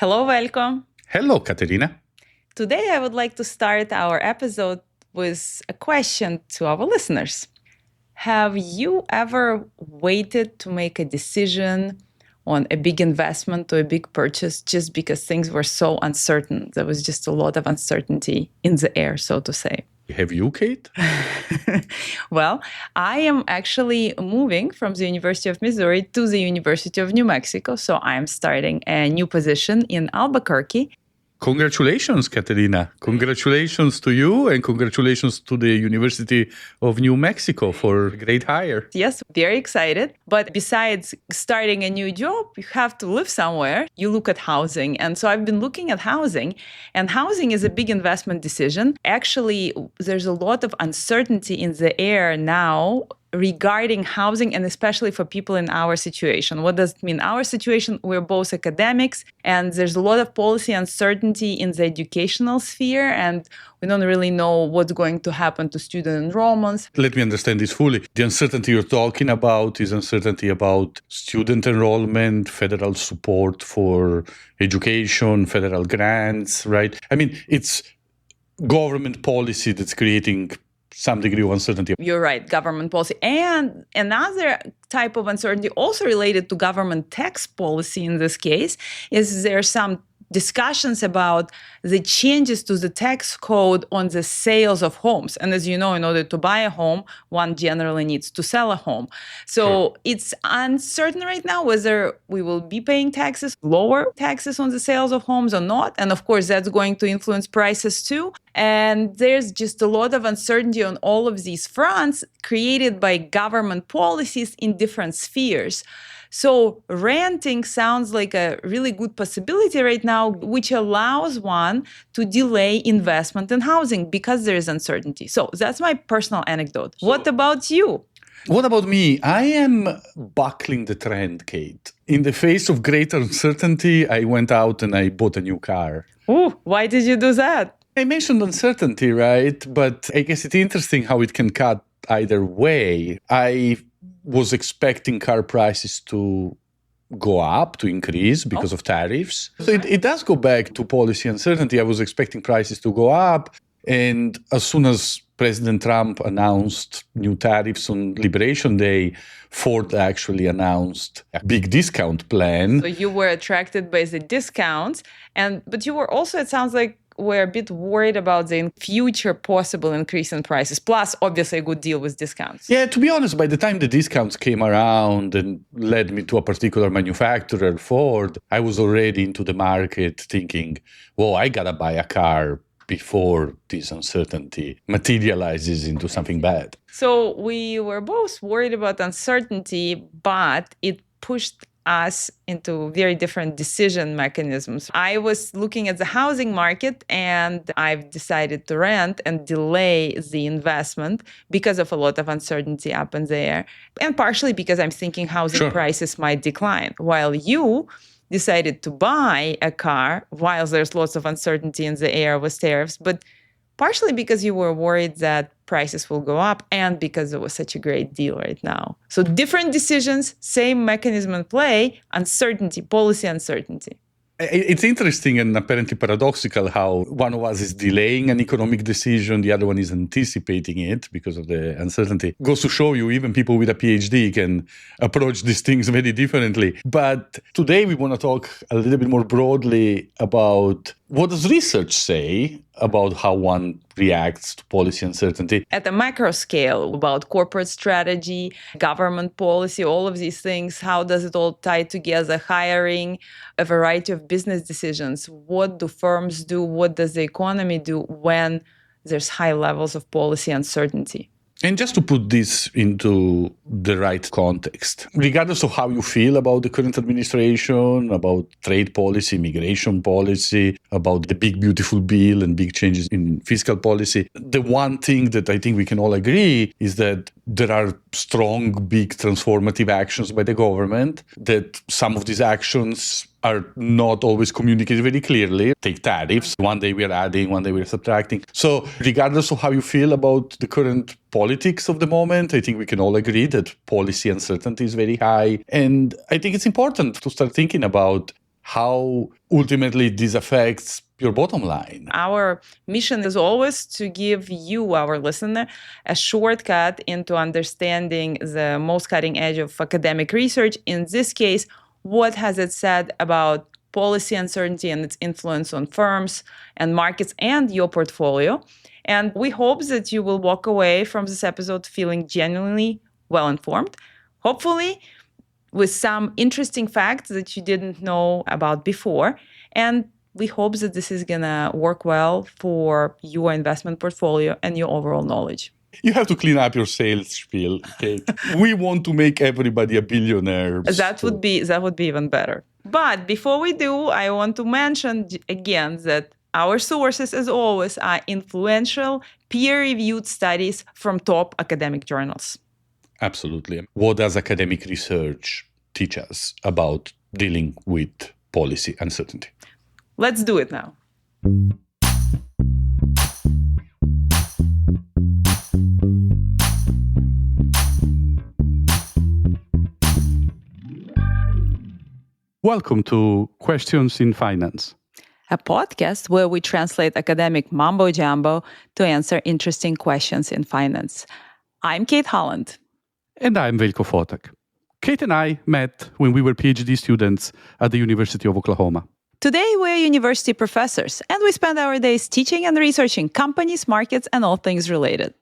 Hello, Veljko. Hello, Katerina. Today, I would like to start our episode with a question to our listeners. Have you ever waited to make a decision on a big investment or a big purchase just because things were so uncertain? There was just a lot of uncertainty in the air, so to say. Have you, Kate? Well, I am actually moving from the University of Missouri to the University of New Mexico. So I'm starting a new position in Albuquerque. Congratulations, Katerina. Congratulations to you and congratulations to the University of New Mexico for a great hire. Yes, very excited. But besides starting a new job, you have to live somewhere. You look at housing. And so I've been looking at housing, and housing is a big investment decision. Actually, there's a lot of uncertainty in the air now regarding housing, and especially for people in our situation. What does it mean? Our situation, we're both academics, and there's a lot of policy uncertainty in the educational sphere, and we don't really know what's going to happen to student enrollments. Let me understand this fully. The uncertainty you're talking about is uncertainty about student enrollment, federal support for education, federal grants, right? I mean, it's government policy that's creating some degree of uncertainty. You're right, government policy. And another type of uncertainty also related to government tax policy in this case is there some discussions about the changes to the tax code on the sales of homes. And as you know, in order to buy a home, one generally needs to sell a home. So It's uncertain right now whether we will be paying taxes, lower taxes on the sales of homes or not. And of course, that's going to influence prices too. And there's just a lot of uncertainty on all of these fronts created by government policies in different spheres. So renting sounds like a really good possibility right now, which allows one to delay investment in housing because there is uncertainty. So that's my personal anecdote. What about you? What about me? I am buckling the trend, Kate. In the face of greater uncertainty, I went out and I bought a new car. Ooh, why did you do that? I mentioned uncertainty, right? But I guess it's interesting how it can cut either way. I was expecting car prices to go up, to increase because of tariffs. So it does go back to policy uncertainty. I was expecting prices to go up. And as soon as President Trump announced new tariffs on Liberation Day, Ford actually announced a big discount plan. So you were attracted by the discounts, but you were also, it sounds like, we're a bit worried about the future possible increase in prices, plus obviously a good deal with discounts. Yeah, to be honest, by the time the discounts came around and led me to a particular manufacturer, Ford, I was already into the market thinking, well, I gotta buy a car before this uncertainty materializes into something bad. So we were both worried about uncertainty, but it pushed us into very different decision mechanisms. I was looking at the housing market and I've decided to rent and delay the investment because of a lot of uncertainty up in there. And partially because I'm thinking housing prices might decline. While you decided to buy a car while there's lots of uncertainty in the air with tariffs, but partially because you were worried that prices will go up and because it was such a great deal right now. So different decisions, same mechanism in play, uncertainty, policy uncertainty. It's interesting and apparently paradoxical how one of us is delaying an economic decision, the other one is anticipating it because of the uncertainty. Goes to show you, even people with a PhD can approach these things very differently. But today we want to talk a little bit more broadly about what does research say about how one reacts to policy uncertainty? At the macro scale, about corporate strategy, government policy, all of these things, how does it all tie together? Hiring, a variety of business decisions. What do firms do? What does the economy do when there's high levels of policy uncertainty? And just to put this into the right context, regardless of how you feel about the current administration, about trade policy, immigration policy, about the big, beautiful bill and big changes in fiscal policy, the one thing that I think we can all agree is that there are strong, big transformative actions by the government, that some of these actions are not always communicated very clearly. Take tariffs. One day we're adding, one day we're subtracting. So regardless of how you feel about the current politics of the moment, I think we can all agree that policy uncertainty is very high. And I think it's important to start thinking about how ultimately this affects your bottom line. Our mission is always to give you, our listener, a shortcut into understanding the most cutting edge of academic research. In this case, what has it said about policy uncertainty and its influence on firms and markets and your portfolio. And we hope that you will walk away from this episode feeling genuinely well-informed, hopefully with some interesting facts that you didn't know about before. And we hope that this is going to work well for your investment portfolio and your overall knowledge. You have to clean up your sales spiel, Kate. We want to make everybody a billionaire. That would be even better. But before we do, I want to mention again that our sources, as always, are influential, peer-reviewed studies from top academic journals. Absolutely. What does academic research teach us about dealing with policy uncertainty? Let's do it now. Welcome to Questions in Finance, a podcast where we translate academic mumbo-jumbo to answer interesting questions in finance. I'm Kate Holland. And I'm Veljko Fotak. Kate and I met when we were PhD students at the University of Oklahoma. Today, we're university professors, and we spend our days teaching and researching companies, markets, and all things related.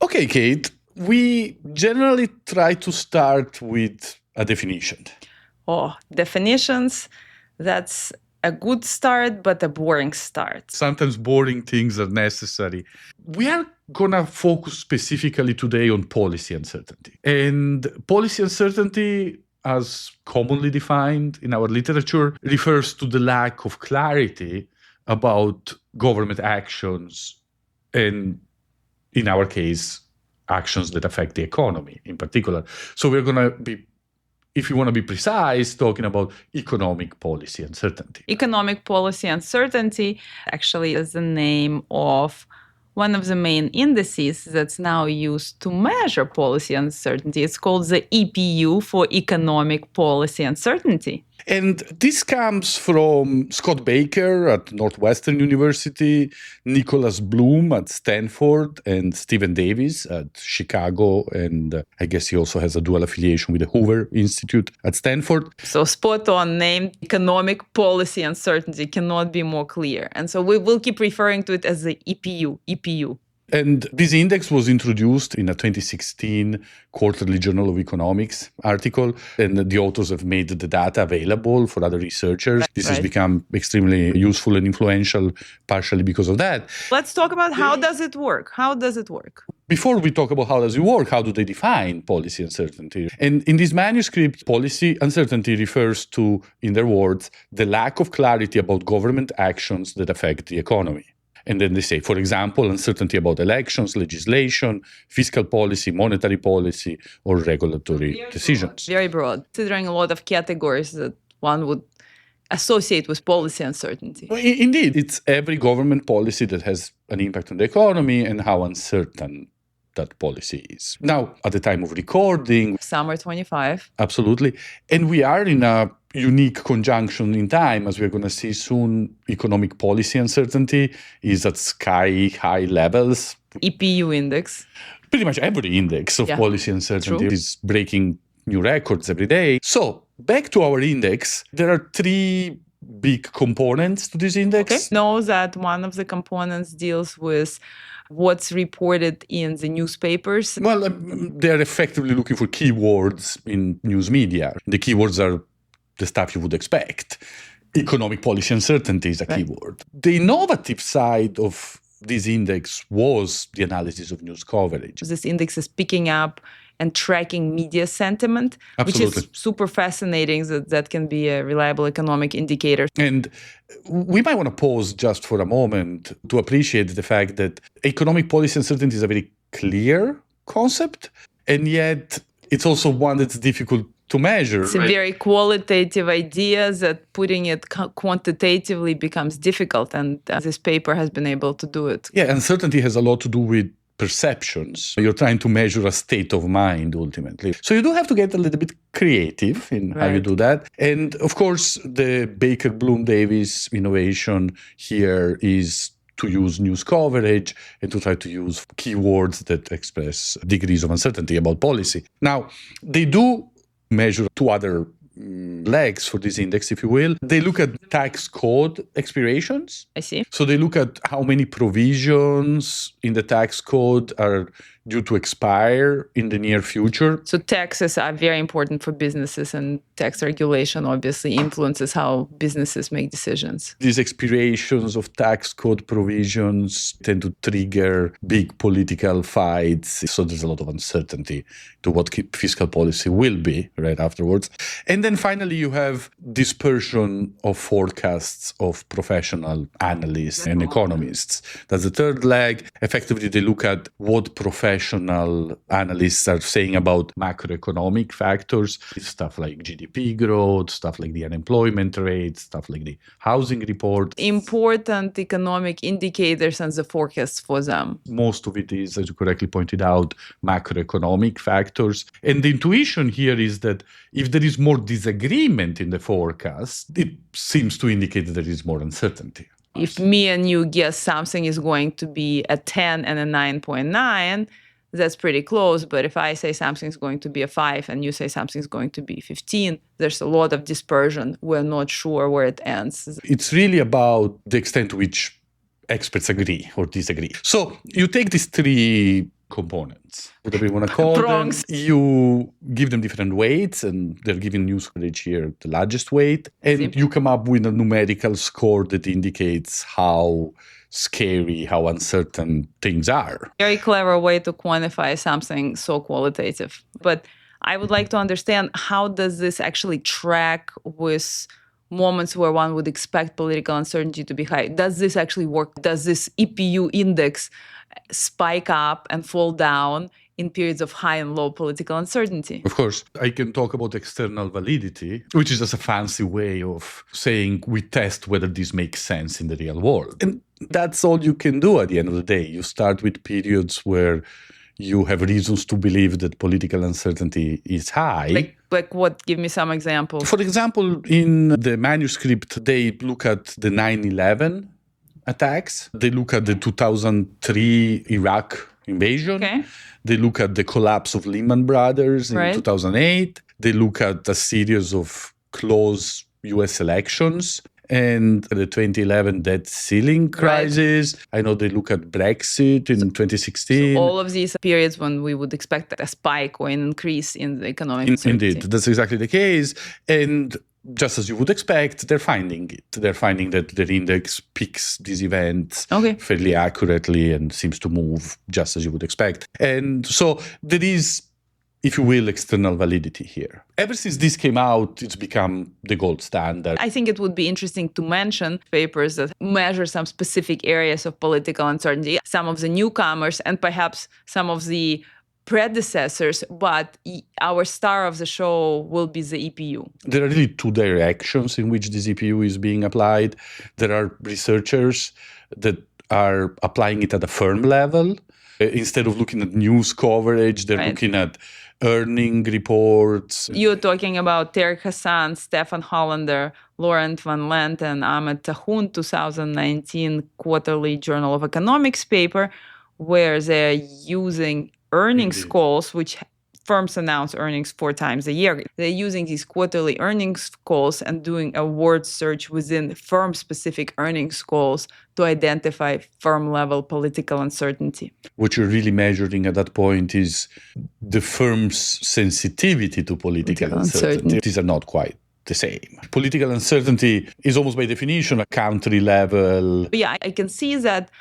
Okay, Kate, we generally try to start with a definition. Oh, definitions, that's a good start, but a boring start. Sometimes boring things are necessary. We are going to focus specifically today on policy uncertainty. And policy uncertainty, as commonly defined in our literature, refers to the lack of clarity about government actions and, in our case, actions that affect the economy in particular. So we're going to be, if you want to be precise, talking about economic policy uncertainty. Economic policy uncertainty actually is the name of one of the main indices that's now used to measure policy uncertainty. It's called the EPU, for Economic Policy Uncertainty. And this comes from Scott Baker at Northwestern University, Nicholas Bloom at Stanford, and Stephen Davis at Chicago. And I guess he also has a dual affiliation with the Hoover Institute at Stanford. So spot on name, economic policy uncertainty cannot be more clear. And so we will keep referring to it as the EPU. And this index was introduced in a 2016 Quarterly Journal of Economics article, and the authors have made the data available for other researchers. This has become extremely useful and influential, partially because of that. Let's talk about how does it work? How does it work? Before we talk about how does it work, how do they define policy uncertainty? And in this manuscript, policy uncertainty refers to, in their words, the lack of clarity about government actions that affect the economy. And then they say, for example, uncertainty about elections, legislation, fiscal policy, monetary policy, or regulatory decisions. Very broad, considering a lot of categories that one would associate with policy uncertainty. Well, indeed, it's every government policy that has an impact on the economy and how uncertain that policy is. Now, at the time of recording, Summer 25. Absolutely. And we are in a unique conjunction in time, as we're going to see soon. Economic policy uncertainty is at sky-high levels. EPU index. Pretty much every index of policy uncertainty is breaking new records every day. So, back to our index, there are three big components to this index. Okay. Know that one of the components deals with what's reported in the newspapers. Well, they're effectively looking for keywords in news media. The keywords are the stuff you would expect. Economic policy uncertainty is a keyword. The innovative side of this index was the analysis of news coverage. This index is picking up and tracking media sentiment, Absolutely. Which is super fascinating. That can be a reliable economic indicator. And we might want to pause just for a moment to appreciate the fact that economic policy uncertainty is a very clear concept, and yet it's also one that's difficult to measure. It's a very qualitative idea that putting it quantitatively becomes difficult, and this paper has been able to do it. Yeah, uncertainty has a lot to do with perceptions. You're trying to measure a state of mind, ultimately. So you do have to get a little bit creative in how you do that. And of course, the Baker-Bloom-Davis innovation here is to use news coverage and to try to use keywords that express degrees of uncertainty about policy. Now, they do measure two other legs for this index, if you will. They look at tax code expirations. I see. So they look at how many provisions in the tax code are due to expire in the near future. So taxes are very important for businesses, and tax regulation obviously influences how businesses make decisions. These expirations of tax code provisions tend to trigger big political fights. So there's a lot of uncertainty to what fiscal policy will be right afterwards. And then finally, you have dispersion of forecasts of professional analysts and economists. That's the third leg. Effectively, they look at what professional analysts are saying about macroeconomic factors, stuff like GDP growth, stuff like the unemployment rate, stuff like the housing report. Important economic indicators and the forecasts for them. Most of it is, as you correctly pointed out, macroeconomic factors. And the intuition here is that if there is more disagreement in the forecast, it seems to indicate that there is more uncertainty. If me and you guess something is going to be a 10 and a 9.9, that's pretty close. But if I say something's going to be a 5 and you say something's going to be 15, there's a lot of dispersion. We're not sure where it ends. It's really about the extent to which experts agree or disagree. So you take these three components, whatever you want to call them. You give them different weights, and they're giving news coverage here the largest weight. And you come up with a numerical score that indicates how scary, how uncertain things are. Very clever way to quantify something so qualitative. But I would like to understand, how does this actually track with moments where one would expect political uncertainty to be high? Does this actually work? Does this EPU index spike up and fall down in periods of high and low political uncertainty? Of course, I can talk about external validity, which is just a fancy way of saying we test whether this makes sense in the real world. And that's all you can do at the end of the day. You start with periods where you have reasons to believe that political uncertainty is high. Like what? Give me some examples. For example, in the manuscript, they look at the 9/11 attacks. They look at the 2003 Iraq invasion. Okay. They look at the collapse of Lehman Brothers in 2008. They look at a series of close U.S. elections and the 2011 debt ceiling crisis. I know they look at Brexit in 2016. So all of these periods when we would expect a spike or an increase in the economic uncertainty. Indeed, that's exactly the case. And just as you would expect, they're finding it. They're finding that their index picks these events fairly accurately and seems to move just as you would expect. And so there is, if you will, external validity here. Ever since this came out, it's become the gold standard. I think it would be interesting to mention papers that measure some specific areas of political uncertainty, some of the newcomers and perhaps some of the predecessors, but our star of the show will be the EPU. There are really two directions in which this EPU is being applied. There are researchers that are applying it at a firm level. Instead of looking at news coverage, they're looking at earning reports. You're talking about Tarek Hassan, Stefan Hollander, Laurent Van Lent, and Ahmed Tahoun 2019 Quarterly Journal of Economics paper, where they're using earnings calls, which firms announce earnings 4 times a year. They're using these quarterly earnings calls and doing a word search within firm-specific earnings calls to identify firm-level political uncertainty. What you're really measuring at that point is the firm's sensitivity to political uncertainty. These are not quite the same. Political uncertainty is almost by definition a country level. Yeah, I can see that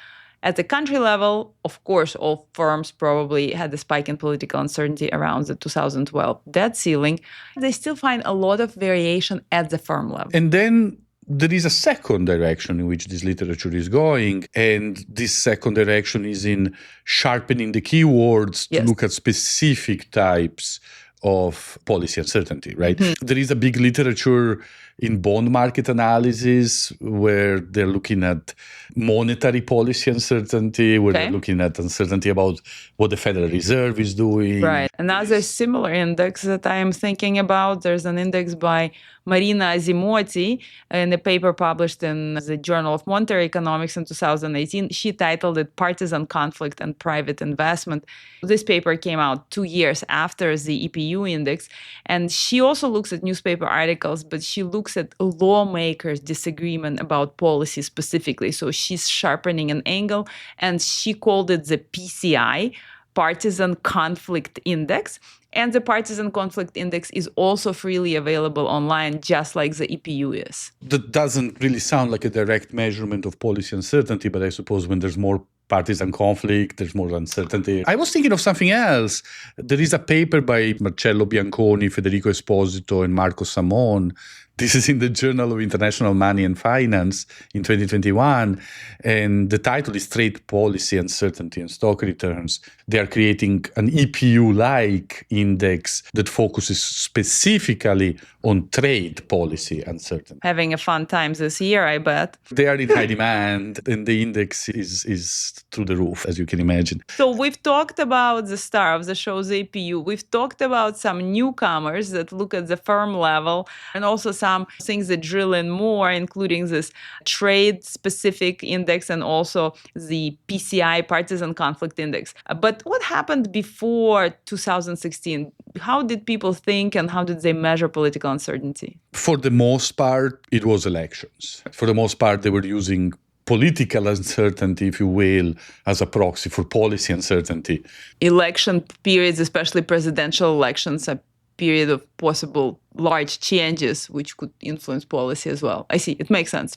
at the country level, of course, all firms probably had a spike in political uncertainty around the 2012 debt ceiling. They still find a lot of variation at the firm level. And then there is a second direction in which this literature is going. And this second direction is in sharpening the keywords to look at specific types of policy uncertainty, right? There is a big literature in bond market analysis where they're looking at monetary policy uncertainty, where they're looking at uncertainty about what the Federal Reserve is doing. Right. Another similar index that I am thinking about, there's an index by Marina Azimotti in a paper published in the Journal of Monetary Economics in 2018. She titled it Partisan Conflict and Private Investment. This paper came out 2 years after the EPU index. And she also looks at newspaper articles, but she looks at lawmakers' disagreement about policy specifically. So she's sharpening an angle, and she called it the PCI, Partisan Conflict Index. And the Partisan Conflict Index is also freely available online, just like the EPU is. That doesn't really sound like a direct measurement of policy uncertainty, but I suppose when there's more partisan conflict, there's more uncertainty. I was thinking of something else. There is a paper by Marcello Bianconi, Federico Esposito, and Marco Samon. This is in the Journal of International Money and Finance in 2021, and the title is Trade Policy Uncertainty and Stock Returns. They are creating an EPU-like index that focuses specifically on trade policy uncertainty. Having a fun time this year, I bet. They are in high demand, and the index is through the roof, as you can imagine. So we've talked about the star of the show, the EPU. We've talked about some newcomers that look at the firm level, and also some things that drill in more, including this trade-specific index and also the PCI, Partisan Conflict Index. But what happened before 2016? How did people think and how did they measure political uncertainty? For the most part, it was elections. For the most part, they were using political uncertainty, if you will, as a proxy for policy uncertainty. Election periods, especially presidential elections, a period of possible large changes which could influence policy as well. I see. It makes sense.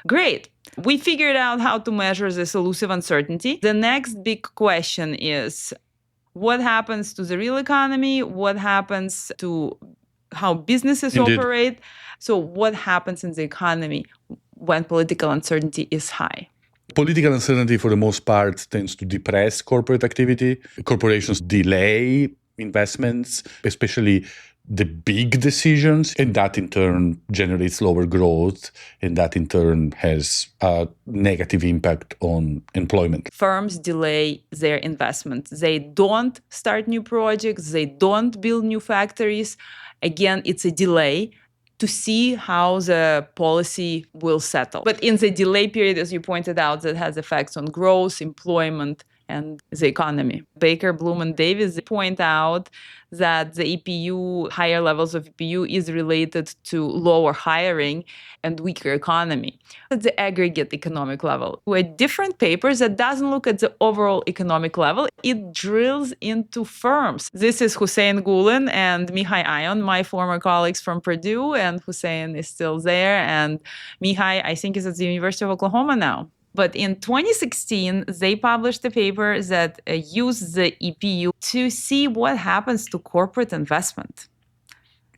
Great. We figured out how to measure this elusive uncertainty. The next big question is, what happens to the real economy? What happens to how businesses operate? So what happens in the economy when political uncertainty is high? Political uncertainty, for the most part, tends to depress corporate activity. Corporations delay investments, especially the big decisions, and that in turn generates lower growth, and that in turn has a negative impact on employment. Firms delay their investment. They don't start new projects. They don't build new factories. Again, it's a delay to see how the policy will settle. But in the delay period, as you pointed out, that has effects on growth, employment, and the economy. Baker, Bloom, and Davis point out that the EPU, higher levels of EPU, is related to lower hiring and weaker economy at the aggregate economic level. With different papers that doesn't look at the overall economic level, it drills into firms. This is Hussein Gulen and Mihai Ion, my former colleagues from Purdue, and Hussein is still there, and Mihai, I think, is at the University of Oklahoma now. But in 2016, they published a paper that used the EPU to see what happens to corporate investment.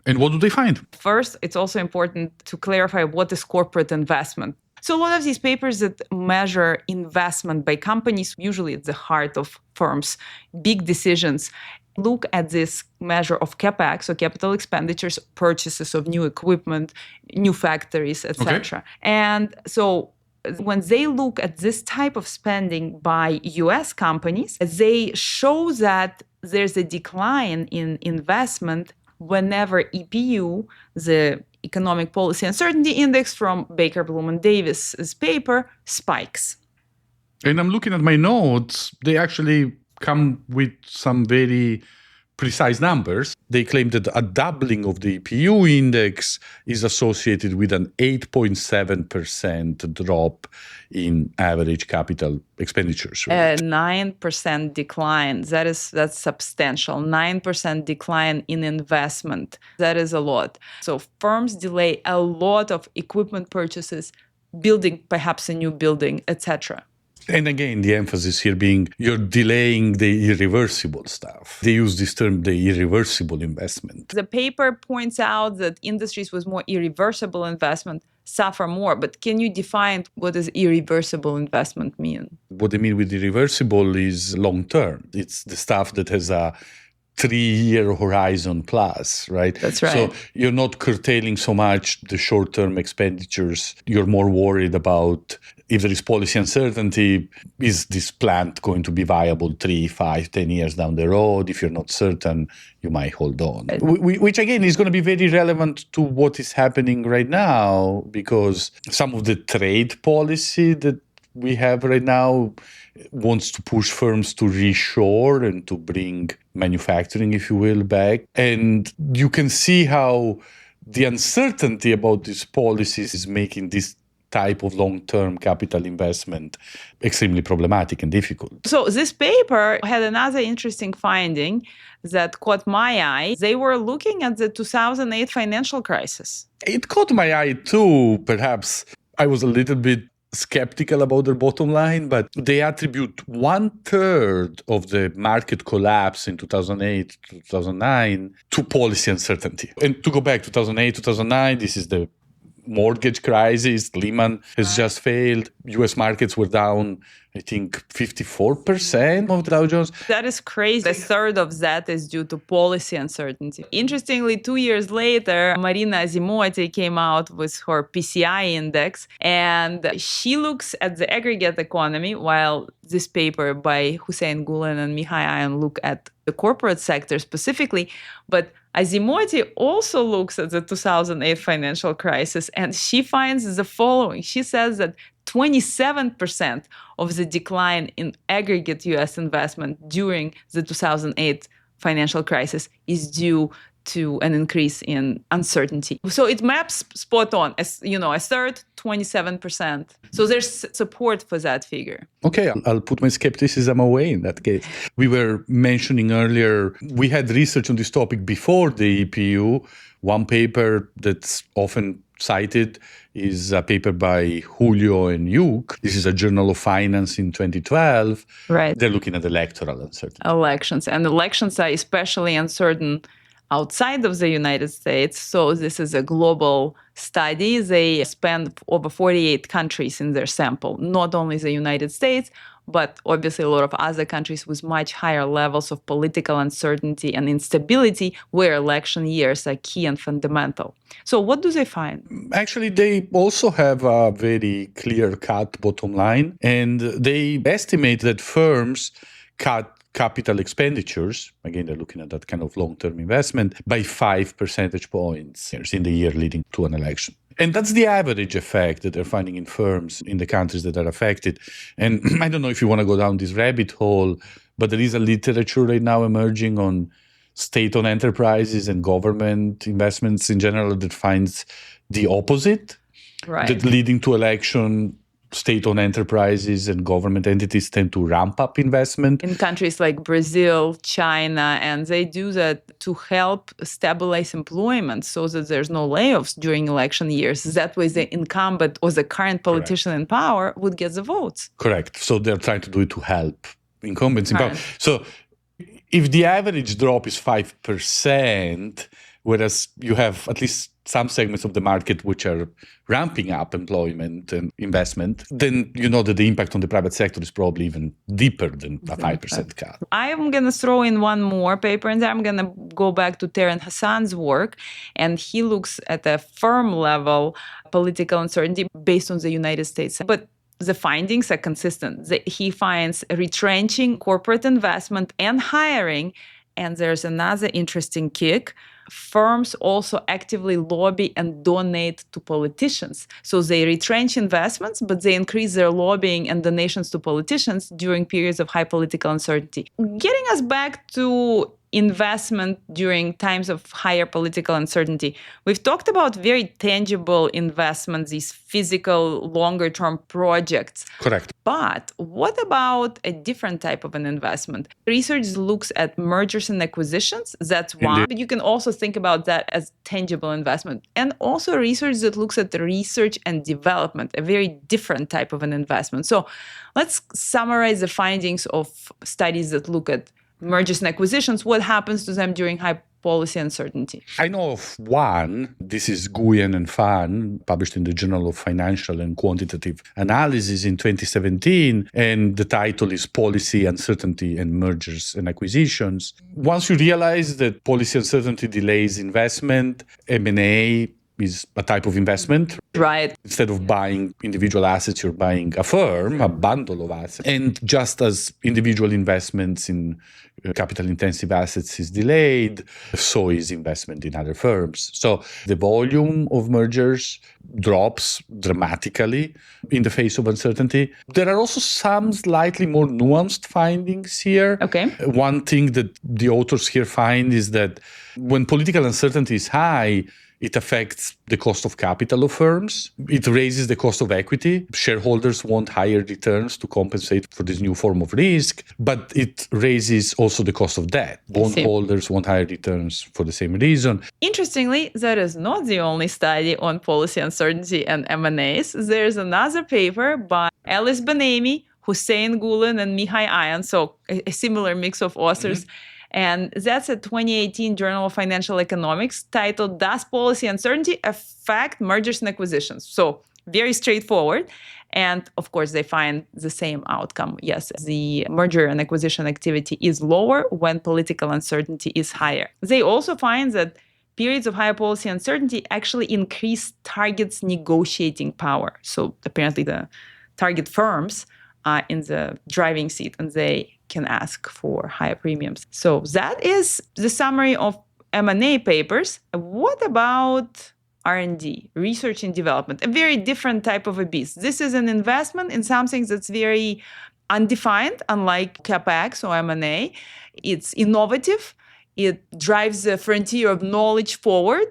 And what do they find? First, it's also important to clarify what is corporate investment. So a lot of these papers that measure investment by companies, usually at the heart of firms, big decisions, look at this measure of CapEx, so capital expenditures, purchases of new equipment, new factories, etc. Okay. And so when they look at this type of spending by US companies, they show that there's a decline in investment whenever EPU, the Economic Policy Uncertainty Index from Baker, Bloom, and Davis's paper, spikes. And I'm looking at my notes. They actually come with some very precise numbers. They claim that a doubling of the EPU index is associated with an 8.7% drop in average capital expenditures. Right? A 9% decline. That's substantial. 9% decline in investment. That is a lot. So firms delay a lot of equipment purchases, building perhaps a new building, etc. And again, the emphasis here being you're delaying the irreversible stuff. They use this term, the irreversible investment. The paper points out that industries with more irreversible investment suffer more. But can you define what does irreversible investment mean? What they mean with irreversible is long-term. It's the stuff that has a 3-year horizon plus, right? That's right. So you're not curtailing so much the short-term expenditures. You're more worried about if there is policy uncertainty, is this plant going to be viable 3, 5, 10 years down the road? If you're not certain, you might hold on. Which again is going to be very relevant to what is happening right now, because some of the trade policy that we have right now wants to push firms to reshore and to bring manufacturing, if you will, back. And you can see how the uncertainty about these policies is making this type of long-term capital investment extremely problematic and difficult. So this paper had another interesting finding that caught my eye. They were looking at the 2008 financial crisis. It caught my eye too. Perhaps I was a little bit skeptical about their bottom line, but they attribute 1/3 of the market collapse in 2008, 2009 to policy uncertainty. And to go back, 2008, 2009, this is the mortgage crisis. Lehman has just failed. US markets were down, I think, 54% of the Dow Jones. That is crazy. A third of that is due to policy uncertainty. Interestingly, 2 years later, Marina Asimoti came out with her PCI index, and she looks at the aggregate economy, while this paper by Hussein Gulen and Mihai Ayan look at the corporate sector specifically. But Asimoti also looks at the 2008 financial crisis, and she finds the following. She says that 27% of the decline in aggregate US investment during the 2008 financial crisis is due to an increase in uncertainty. So it maps spot on, as you know, a third, 27%. So there's support for that figure. Okay, I'll put my skepticism away in that case. We were mentioning earlier, we had research on this topic before the EPU. One paper that's often cited is a paper by Julio and Hugh. This is a Journal of Finance in 2012. Right. They're looking at electoral uncertainty. Elections. And elections are especially uncertain outside of the United States. So this is a global study. They spanned over 48 countries in their sample, not only the United States, but obviously a lot of other countries with much higher levels of political uncertainty and instability, where election years are key and fundamental. So what do they find? Actually, they also have a very clear-cut bottom line, and they estimate that firms cut capital expenditures, again, they're looking at that kind of long-term investment, by 5 percentage points in the year leading to an election. And that's the average effect that they're finding in firms in the countries that are affected. And I don't know if you want to go down this rabbit hole, but there is a literature right now emerging on state-owned enterprises and government investments in general that finds the opposite, right, that leading to election, state-owned enterprises and government entities tend to ramp up investment. In countries like Brazil, China, and they do that to help stabilize employment so that there's no layoffs during election years. That way the incumbent or the current politician in power would get the votes. Correct. So they're trying to do it to help incumbents in power. So if the average drop is 5%, whereas you have at least some segments of the market which are ramping up employment and investment, then you know that the impact on the private sector is probably even deeper than a 5% cut. I'm going to throw in one more paper, and then I'm going to go back to Terence Hassan's work, and he looks at a firm level political uncertainty based on the United States. But the findings are consistent. He finds retrenching corporate investment and hiring, and there's another interesting kick. Firms also actively lobby and donate to politicians. So they retrench investments, but they increase their lobbying and donations to politicians during periods of high political uncertainty. Getting us back to investment during times of higher political uncertainty. We've talked about very tangible investments, these physical, longer-term projects. Correct. But what about a different type of an investment? Research looks at mergers and acquisitions. That's one. But you can also think about that as tangible investment. And also research that looks at the research and development, a very different type of an investment. So let's summarize the findings of studies that look at mergers and acquisitions, what happens to them during high policy uncertainty? I know of one. This is Nguyen and Fan, published in the Journal of Financial and Quantitative Analysis in 2017. And the title is Policy Uncertainty and Mergers and Acquisitions. Once you realize that policy uncertainty delays investment, M&A is a type of investment. Right. Instead of buying individual assets, you're buying a firm, a bundle of assets. And just as individual investments in capital-intensive assets is delayed, so is investment in other firms. So the volume of mergers drops dramatically in the face of uncertainty. There are also some slightly more nuanced findings here. Okay. One thing that the authors here find is that when political uncertainty is high, it affects the cost of capital of firms. It raises the cost of equity. Shareholders want higher returns to compensate for this new form of risk, but it raises also the cost of debt. Bondholders want higher returns for the same reason. Interestingly, that is not the only study on policy uncertainty and M&As. There's another paper by Alice Benami, Hussein Gulen, and Mihai Ayan, so a similar mix of authors. Mm-hmm. And that's a 2018 Journal of Financial Economics titled, Does Policy Uncertainty Affect Mergers and Acquisitions? So very straightforward. And of course, they find the same outcome. Yes, the merger and acquisition activity is lower when political uncertainty is higher. They also find that periods of higher policy uncertainty actually increase targets' negotiating power. So apparently the target firms are in the driving seat and they can ask for higher premiums. So that is the summary of M&A papers. What about R&D, research and development? A very different type of a beast. This is an investment in something that's very undefined, unlike CapEx or M&A. It's innovative. It drives the frontier of knowledge forward.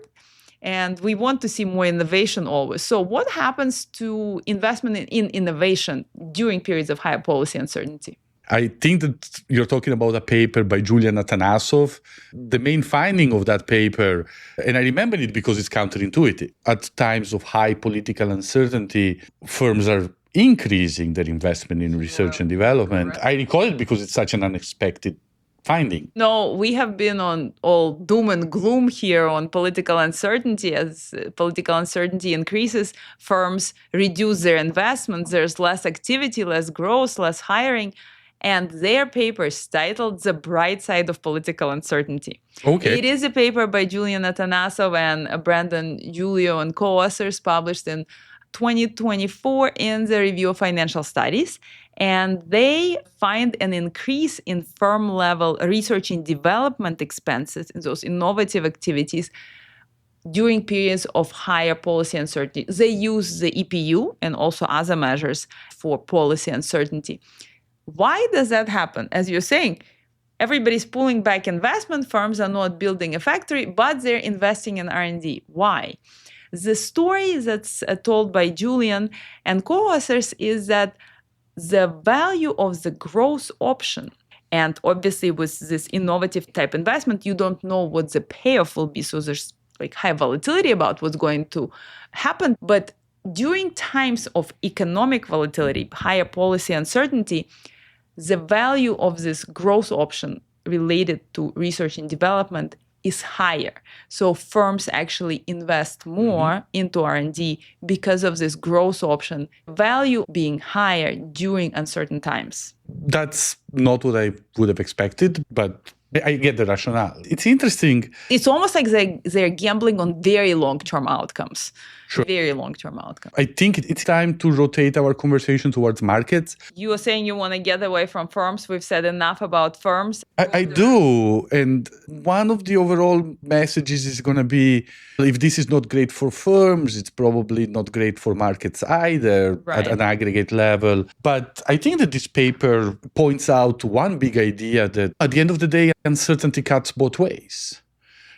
And we want to see more innovation always. So what happens to investment in innovation during periods of higher policy uncertainty? I think that you're talking about a paper by Julian Atanasov. The main finding of that paper, and I remember it because it's counterintuitive, at times of high political uncertainty, firms are increasing their investment in research and development. Right. I recall it because it's such an unexpected finding. No, we have been on all doom and gloom here on political uncertainty. As political uncertainty increases, firms reduce their investments. There's less activity, less growth, less hiring. And their paper is titled The Bright Side of Political Uncertainty. Okay. It is a paper by Julian Atanasov and Brandon Julio and co-authors published in 2024 in the Review of Financial Studies. And they find an increase in firm-level research and development expenses in those innovative activities during periods of higher policy uncertainty. They use the EPU and also other measures for policy uncertainty. Why does that happen? As you're saying, everybody's pulling back investment. Firms are not building a factory, but they're investing in R&D. Why? The story that's told by Julian and co-authors is that the value of the growth option, and obviously with this innovative type investment, you don't know what the payoff will be. So there's like high volatility about what's going to happen. But during times of economic volatility, higher policy uncertainty, the value of this growth option related to research and development is higher. So firms actually invest more into R&D because of this growth option value being higher during uncertain times. That's not what I would have expected, but I get the rationale. It's interesting. It's almost like they're gambling on very long-term outcomes. Sure. Very long-term outcomes. I think it's time to rotate our conversation towards markets. You were saying you want to get away from firms. We've said enough about firms. I do. And one of the overall messages is going to be, if this is not great for firms, it's probably not great for markets either at an aggregate level. But I think that this paper points out one big idea that at the end of the day, uncertainty cuts both ways.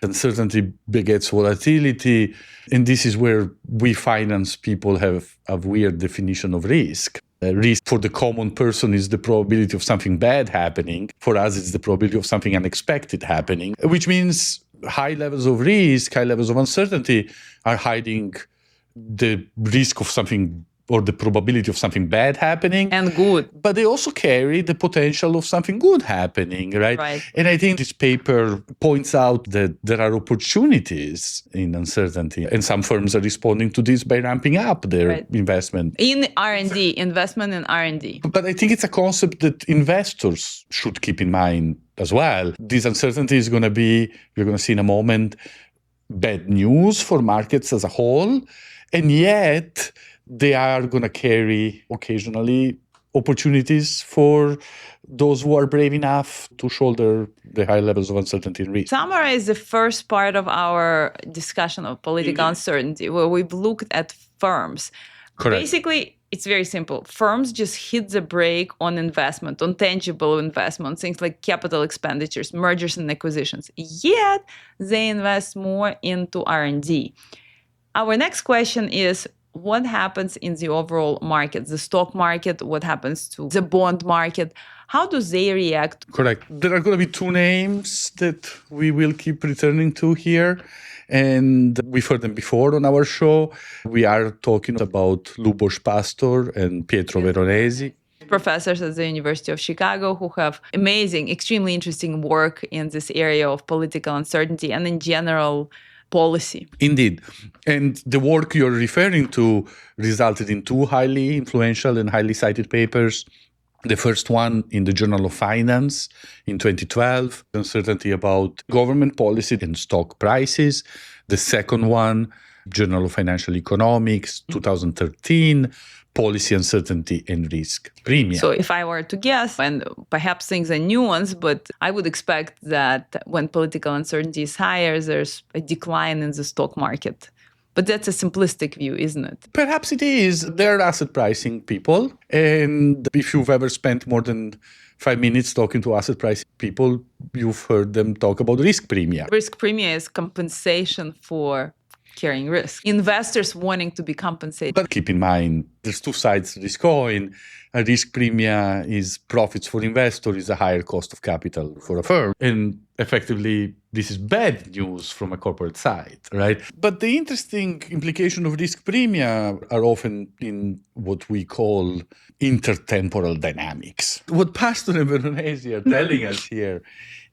Uncertainty begets volatility. And this is where we finance people have a weird definition of risk. Risk for the common person is the probability of something bad happening. For us, it's the probability of something unexpected happening, which means high levels of risk, high levels of uncertainty are hiding the risk of something or the probability of something bad happening. And good. But they also carry the potential of something good happening, right? Right. And I think this paper points out that there are opportunities in uncertainty. And some firms are responding to this by ramping up their investment. In R&D, investment in R&D. But I think it's a concept that investors should keep in mind as well. This uncertainty is going to be, we're going to see in a moment, bad news for markets as a whole. And yet, they are going to carry occasionally opportunities for those who are brave enough to shoulder the high levels of uncertainty and risk. Summarize the first part of our discussion of political uncertainty, where we've looked at firms. Correct. Basically, it's very simple. Firms just hit the brake on investment, on tangible investment, things like capital expenditures, mergers and acquisitions. Yet, they invest more into R&D. Our next question is, what happens in the overall market, the stock market? What happens to the bond market? How do they react? Correct. There are going to be two names that we will keep returning to here. And we've heard them before on our show. We are talking about Lubos Pastor and Pietro Veronesi. Professors at the University of Chicago who have amazing, extremely interesting work in this area of political uncertainty and in general policy. Indeed. And the work you're referring to resulted in two highly influential and highly cited papers. The first one in the Journal of Finance in 2012, uncertainty about government policy and stock prices. The second one, Journal of Financial Economics, 2013, policy uncertainty and risk premia. So if I were to guess, and perhaps things are nuanced, but I would expect that when political uncertainty is higher, there's a decline in the stock market. But that's a simplistic view, isn't it? Perhaps it is. They're asset pricing people. And if you've ever spent more than 5 minutes talking to asset pricing people, you've heard them talk about risk premia. Risk premia is compensation for carrying risk. Investors wanting to be compensated. But keep in mind, there's two sides to this coin. A risk premia is profits for investors, is a higher cost of capital for a firm. And effectively, this is bad news from a corporate side, right? But the interesting implication of risk premia are often in what we call intertemporal dynamics. What Pastor and Veronesi are telling us here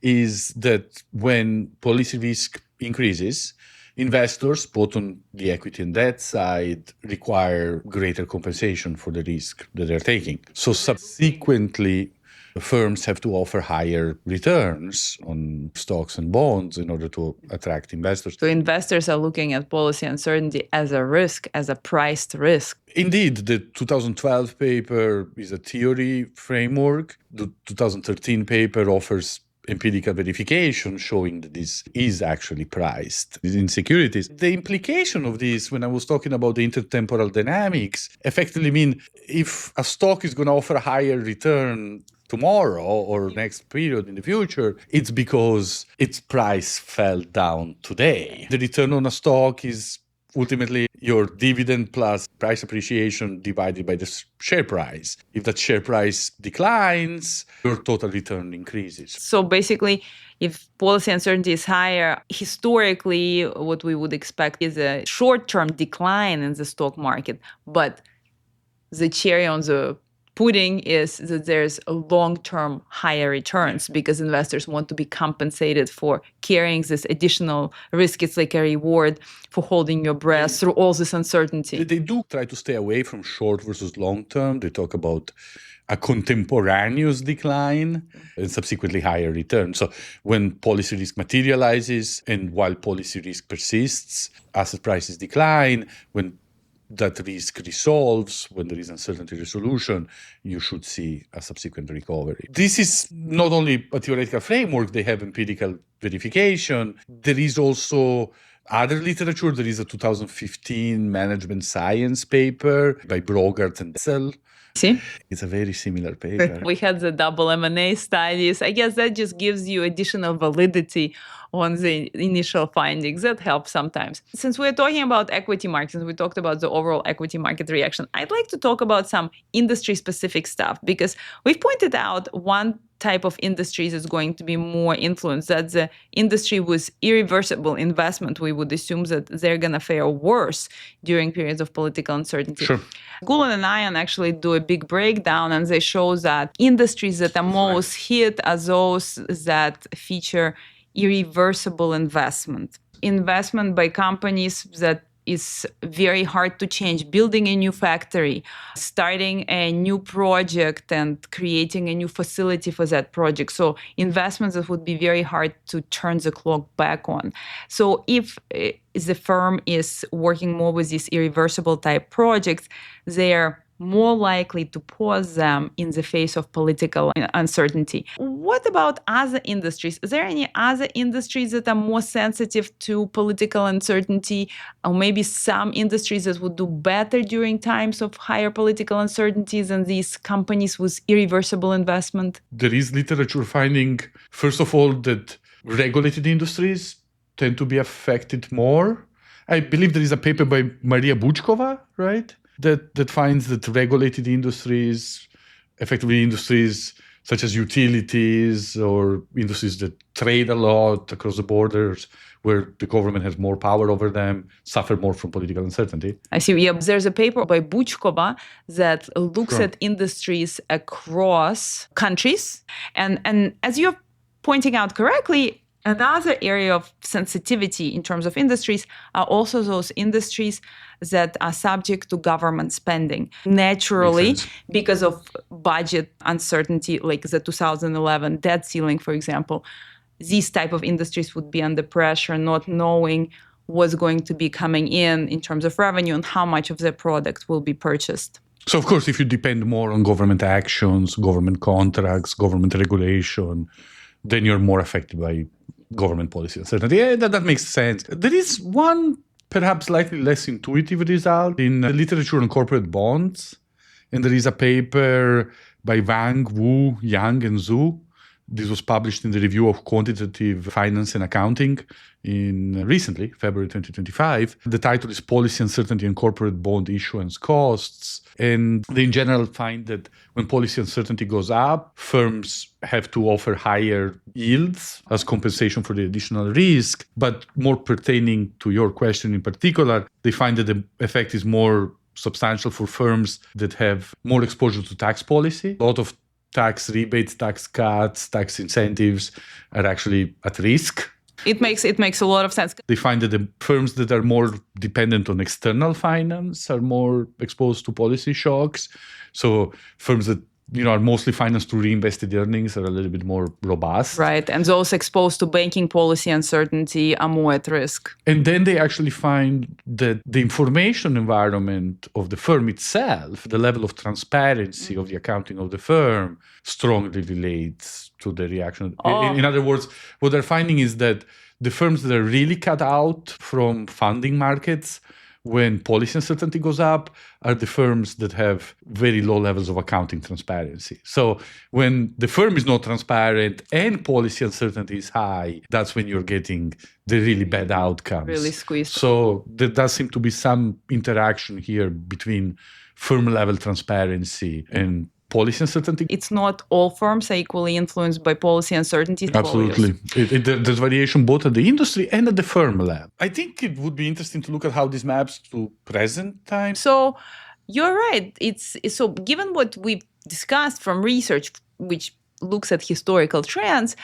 is that when policy risk increases, investors, both on the equity and debt side, require greater compensation for the risk that they're taking. So subsequently, firms have to offer higher returns on stocks and bonds in order to attract investors. So investors are looking at policy uncertainty as a risk, as a priced risk. Indeed, the 2012 paper is a theory framework. The 2013 paper offers empirical verification showing that this is actually priced in securities. The implication of this, when I was talking about the intertemporal dynamics, effectively mean if a stock is going to offer a higher return tomorrow or next period in the future, it's because its price fell down today. The return on a stock is ultimately your dividend plus price appreciation divided by the share price. If that share price declines, your total return increases. So basically, if policy uncertainty is higher, historically, what we would expect is a short-term decline in the stock market. But the cherry on the pudding is that there's a long-term higher returns because investors want to be compensated for carrying this additional risk. It's like a reward for holding your breath through all this uncertainty. They do try to stay away from short versus long-term. They talk about a contemporaneous decline and subsequently higher return. So when policy risk materializes and while policy risk persists, asset prices decline. When that risk resolves, when there is uncertainty resolution, you should see a subsequent recovery. This is not only a theoretical framework, they have empirical verification. There is also other literature. There is a 2015 management science paper by Brogart and Dessel. See? It's a very similar paper. We had the double M&A studies. I guess that just gives you additional validity on the initial findings. That helps sometimes. Since we're talking about equity markets, and we talked about the overall equity market reaction, I'd like to talk about some industry-specific stuff because we've pointed out one type of industries is going to be more influenced. That's the industry with irreversible investment. We would assume that they're going to fare worse during periods of political uncertainty. Sure. Gulen and Ian actually do a big breakdown, and they show that industries that are most hit are those that feature irreversible investment. Investment by companies that is very hard to change. Building a new factory, starting a new project, and creating a new facility for that project. So investments that would be very hard to turn the clock back on. So if the firm is working more with these irreversible type projects, they're more likely to pause them in the face of political uncertainty. What about other industries? Is there any other industries that are more sensitive to political uncertainty, or maybe some industries that would do better during times of higher political uncertainty than these companies with irreversible investment? There is literature finding, first of all, that regulated industries tend to be affected more. I believe there is a paper by Maria Buchkova, right? That finds that regulated industries, effectively industries such as utilities or industries that trade a lot across the borders, where the government has more power over them, suffer more from political uncertainty. I see. Yeah, there's a paper by Buchkova that looks at industries across countries. And as you're pointing out correctly, another area of sensitivity in terms of industries are also those industries that are subject to government spending. Naturally, because of budget uncertainty, like the 2011 debt ceiling, for example, these type of industries would be under pressure, not knowing what's going to be coming in terms of revenue and how much of their product will be purchased. So, of course, if you depend more on government actions, government contracts, government regulation, then you're more affected by government policy uncertainty. Yeah, that makes sense. There is one perhaps slightly less intuitive result in literature on corporate bonds. And there is a paper by Wang, Wu, Yang, and Zhu. This was published in the Review of Quantitative Finance and Accounting recently, February 2025. The title is Policy Uncertainty and Corporate Bond Issuance Costs. And they in general find that when policy uncertainty goes up, firms have to offer higher yields as compensation for the additional risk. But more pertaining to your question in particular, they find that the effect is more substantial for firms that have more exposure to tax policy. A lot of tax rebates, tax cuts, tax incentives are actually at risk. It makes a lot of sense. They find that the firms that are more dependent on external finance are more exposed to policy shocks. So firms that are mostly financed through reinvested earnings are a little bit more robust. Right. And those exposed to banking policy uncertainty are more at risk. And then they actually find that the information environment of the firm itself, the level of transparency of the accounting of the firm, strongly relates to the reaction. In other words, what they're finding is that the firms that are really cut out from funding markets when policy uncertainty goes up are the firms that have very low levels of accounting transparency. So when the firm is not transparent and policy uncertainty is high, that's when you're getting the really bad outcomes. Really squeezed. So there does seem to be some interaction here between firm level transparency and policy uncertainty. It's not all firms are equally influenced by policy uncertainty. Absolutely. There's variation both at the industry and at the firm level. I think it would be interesting to look at how this maps to present time. So you're right. So given what we've discussed from research, which looks at historical trends,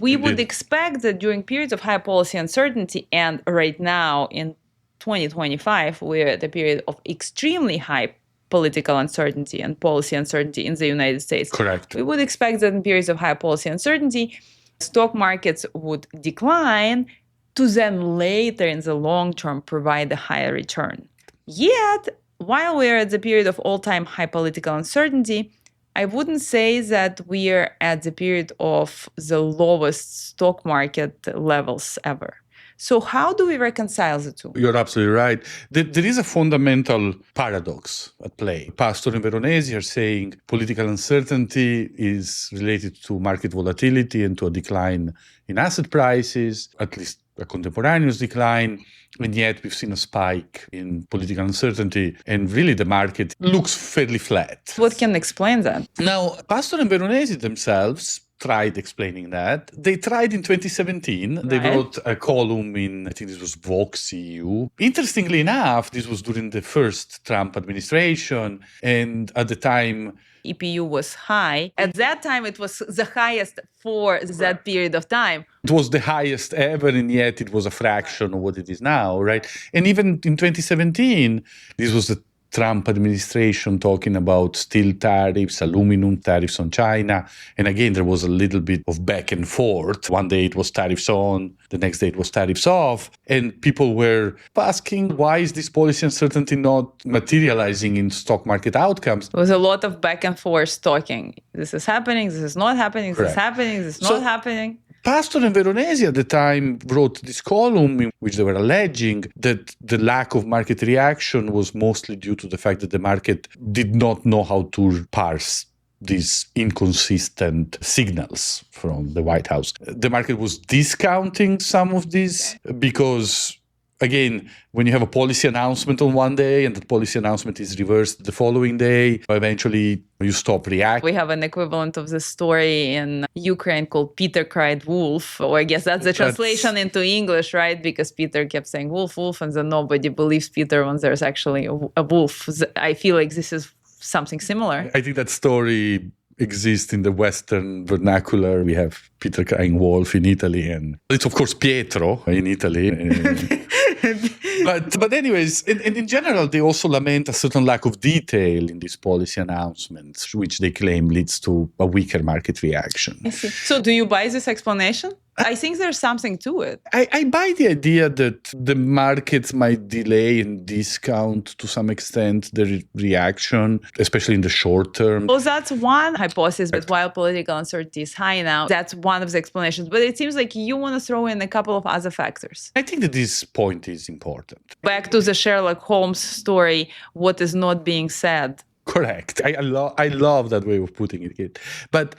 we would expect that during periods of high policy uncertainty, and right now in 2025, we're at a period of extremely high political uncertainty and policy uncertainty in the United States. Correct. We would expect that in periods of high policy uncertainty, stock markets would decline to then later in the long term provide a higher return. Yet, while we're at the period of all-time high political uncertainty, I wouldn't say that we're at the period of the lowest stock market levels ever. So how do we reconcile the two? You're absolutely right. There is a fundamental paradox at play. Pastor and Veronesi are saying political uncertainty is related to market volatility and to a decline in asset prices, at least a contemporaneous decline. And yet we've seen a spike in political uncertainty, and really the market looks fairly flat. What can explain that? Now, Pastor and Veronesi themselves tried explaining that. They tried in 2017. They wrote a column in, I think this was Vox EU. Interestingly enough, this was during the first Trump administration. And at the time, EPU was high. At that time, it was the highest for that period of time. It was the highest ever, and yet it was a fraction of what it is now, right? And even in 2017, this was the Trump administration talking about steel tariffs, aluminum tariffs on China. And again, there was a little bit of back and forth. One day it was tariffs on, the next day it was tariffs off. And people were asking, why is this policy uncertainty not materializing in stock market outcomes? There was a lot of back and forth talking. This is happening, this is not happening, this is happening, this is not happening. Pastor and Veronesi at the time wrote this column in which they were alleging that the lack of market reaction was mostly due to the fact that the market did not know how to parse these inconsistent signals from the White House. The market was discounting some of these because, again, when you have a policy announcement on one day and the policy announcement is reversed the following day, eventually you stop reacting. We have an equivalent of this story in Ukraine called Peter cried wolf, or I guess that's the translation into English, right? Because Peter kept saying wolf, wolf, and then nobody believes Peter when there's actually a wolf. I feel like this is something similar. I think that story exists in the Western vernacular. We have Peter crying wolf in Italy, and it's of course Pietro in Italy. But anyways, in general, they also lament a certain lack of detail in these policy announcements, which they claim leads to a weaker market reaction. I see. So do you buy this explanation? I think there's something to it. I buy the idea that the markets might delay and discount to some extent the reaction, especially in the short term. Well, that's one hypothesis, but while political uncertainty is high now, that's one of the explanations. But it seems like you want to throw in a couple of other factors. I think that this point is important. Back to the Sherlock Holmes story, what is not being said. Correct. I love that way of putting it. But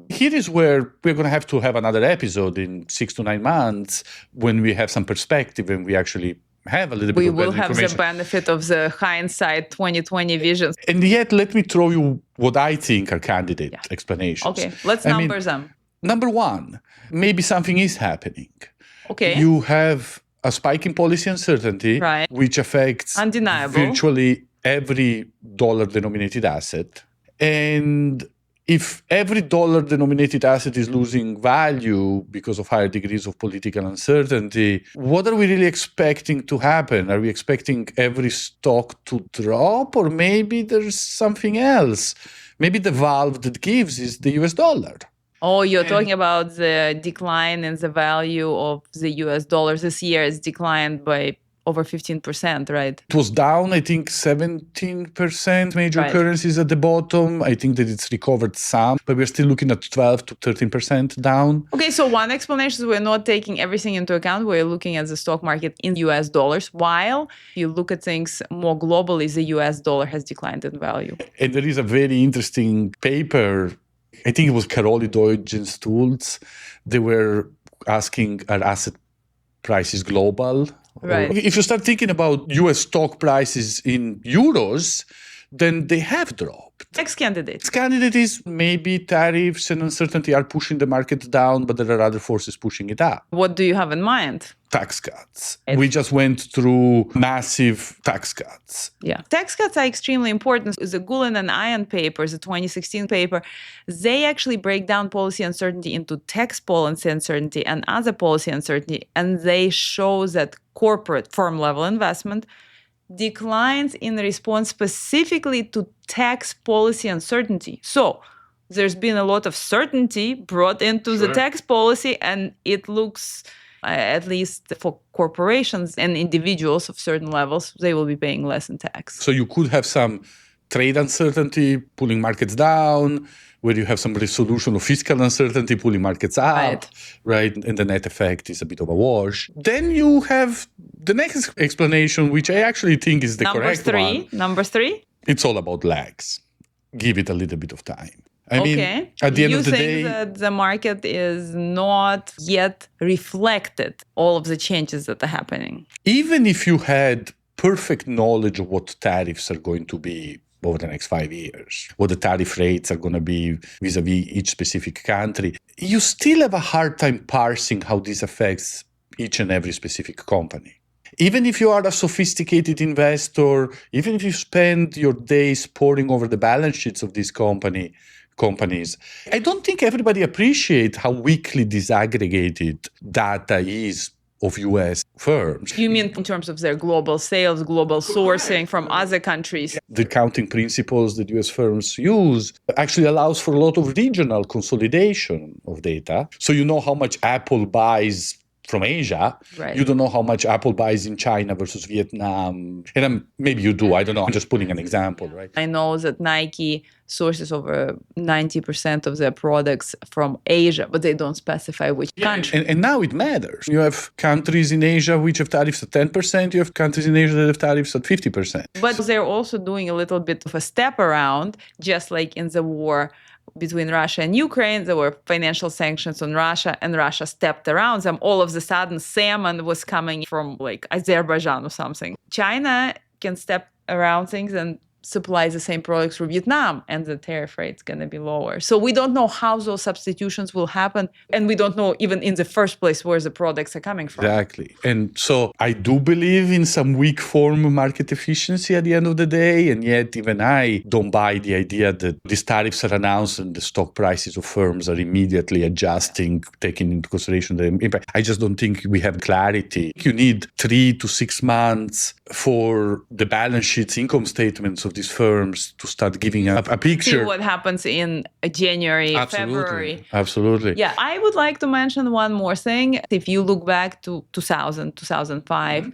here is where we're going to have another episode in 6 to 9 months when we have some perspective and we actually have a little bit of information. We will have the benefit of the hindsight 2020 vision. And yet, let me throw you what I think are candidate explanations. Okay, let's number them. Number one, maybe something is happening. Okay. You have a spike in policy uncertainty, which affects virtually every dollar-denominated asset. And if every dollar-denominated asset is losing value because of higher degrees of political uncertainty, what are we really expecting to happen? Are we expecting every stock to drop? Or maybe there's something else? Maybe the valve that gives is the US dollar. Oh, you're talking about the decline in the value of the US dollar this year. It's declined by over 15%, right? It was down, I think, 17% major currencies at the bottom. I think that it's recovered some, but we're still looking at 12 to 13% down. Okay, so one explanation is we're not taking everything into account. We're looking at the stock market in US dollars, while you look at things more globally, the US dollar has declined in value. And there is a very interesting paper, I think it was Caroli Deutgens Tools. They were asking, are asset prices global? Right. If you start thinking about US stock prices in euros, then they have dropped. Next candidate. Next candidate is maybe tariffs and uncertainty are pushing the market down, but there are other forces pushing it up. What do you have in mind? Tax cuts. We just went through massive tax cuts. Yeah. Tax cuts are extremely important. The Gulen and Ion papers, the 2016 paper, they actually break down policy uncertainty into tax policy uncertainty and other policy uncertainty. And they show that corporate firm-level investment declines in response specifically to tax policy uncertainty. So there's been a lot of certainty brought into the tax policy, and it looks, at least for corporations and individuals of certain levels, they will be paying less in tax. So you could have some trade uncertainty pulling markets down, where you have some resolution of fiscal uncertainty pulling markets up, right? And the net effect is a bit of a wash. Then you have the next explanation, which I actually think is the correct one. Number three? It's all about lags. Give it a little bit of time. I mean, at the end of the day, you think that the market is not yet reflected all of the changes that are happening? Even if you had perfect knowledge of what tariffs are going to be over the next 5 years, what the tariff rates are going to be vis-a-vis each specific country, you still have a hard time parsing how this affects each and every specific company. Even if you are a sophisticated investor, even if you spend your days poring over the balance sheets of these companies, I don't think everybody appreciates how weakly disaggregated data is of US firms. You mean in terms of their global sales, global sourcing from other countries? The accounting principles that US firms use actually allows for a lot of regional consolidation of data. So you know how much Apple buys from Asia. Right. You don't know how much Apple buys in China versus Vietnam. And maybe you do, I don't know. I'm just putting an example, right? I know that Nike sources over 90% of their products from Asia, but they don't specify which country. And now it matters. You have countries in Asia which have tariffs at 10%. You have countries in Asia that have tariffs at 50%. But they're also doing a little bit of a step around, just like in the war between Russia and Ukraine. There were financial sanctions on Russia, and Russia stepped around them. All of a sudden, salmon was coming from like Azerbaijan or something. China can step around things and supply the same products for Vietnam, and the tariff rate's going to be lower. So we don't know how those substitutions will happen, and we don't know even in the first place where the products are coming from. Exactly. And so I do believe in some weak form market efficiency at the end of the day, and yet even I don't buy the idea that these tariffs are announced and the stock prices of firms are immediately adjusting, taking into consideration the impact. I just don't think we have clarity. You need 3 to 6 months for the balance sheets, income statements of these firms to start giving a picture. See what happens in January, Absolutely. February. Absolutely. Yeah, I would like to mention one more thing. If you look back to 2000, 2005,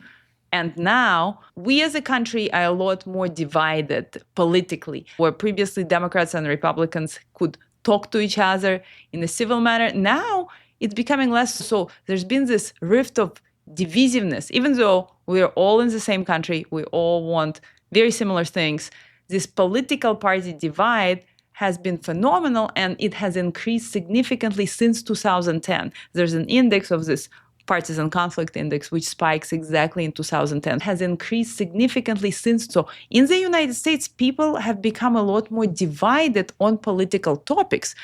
and now, we as a country are a lot more divided politically, where previously Democrats and Republicans could talk to each other in a civil manner. Now, it's becoming less so. There's been this rift of divisiveness. Even though we're all in the same country, we all want very similar things, this political party divide has been phenomenal, and it has increased significantly since 2010. There's an index of this partisan conflict index, which spikes exactly in 2010, has increased significantly since. So in the United States, people have become a lot more divided on political topics.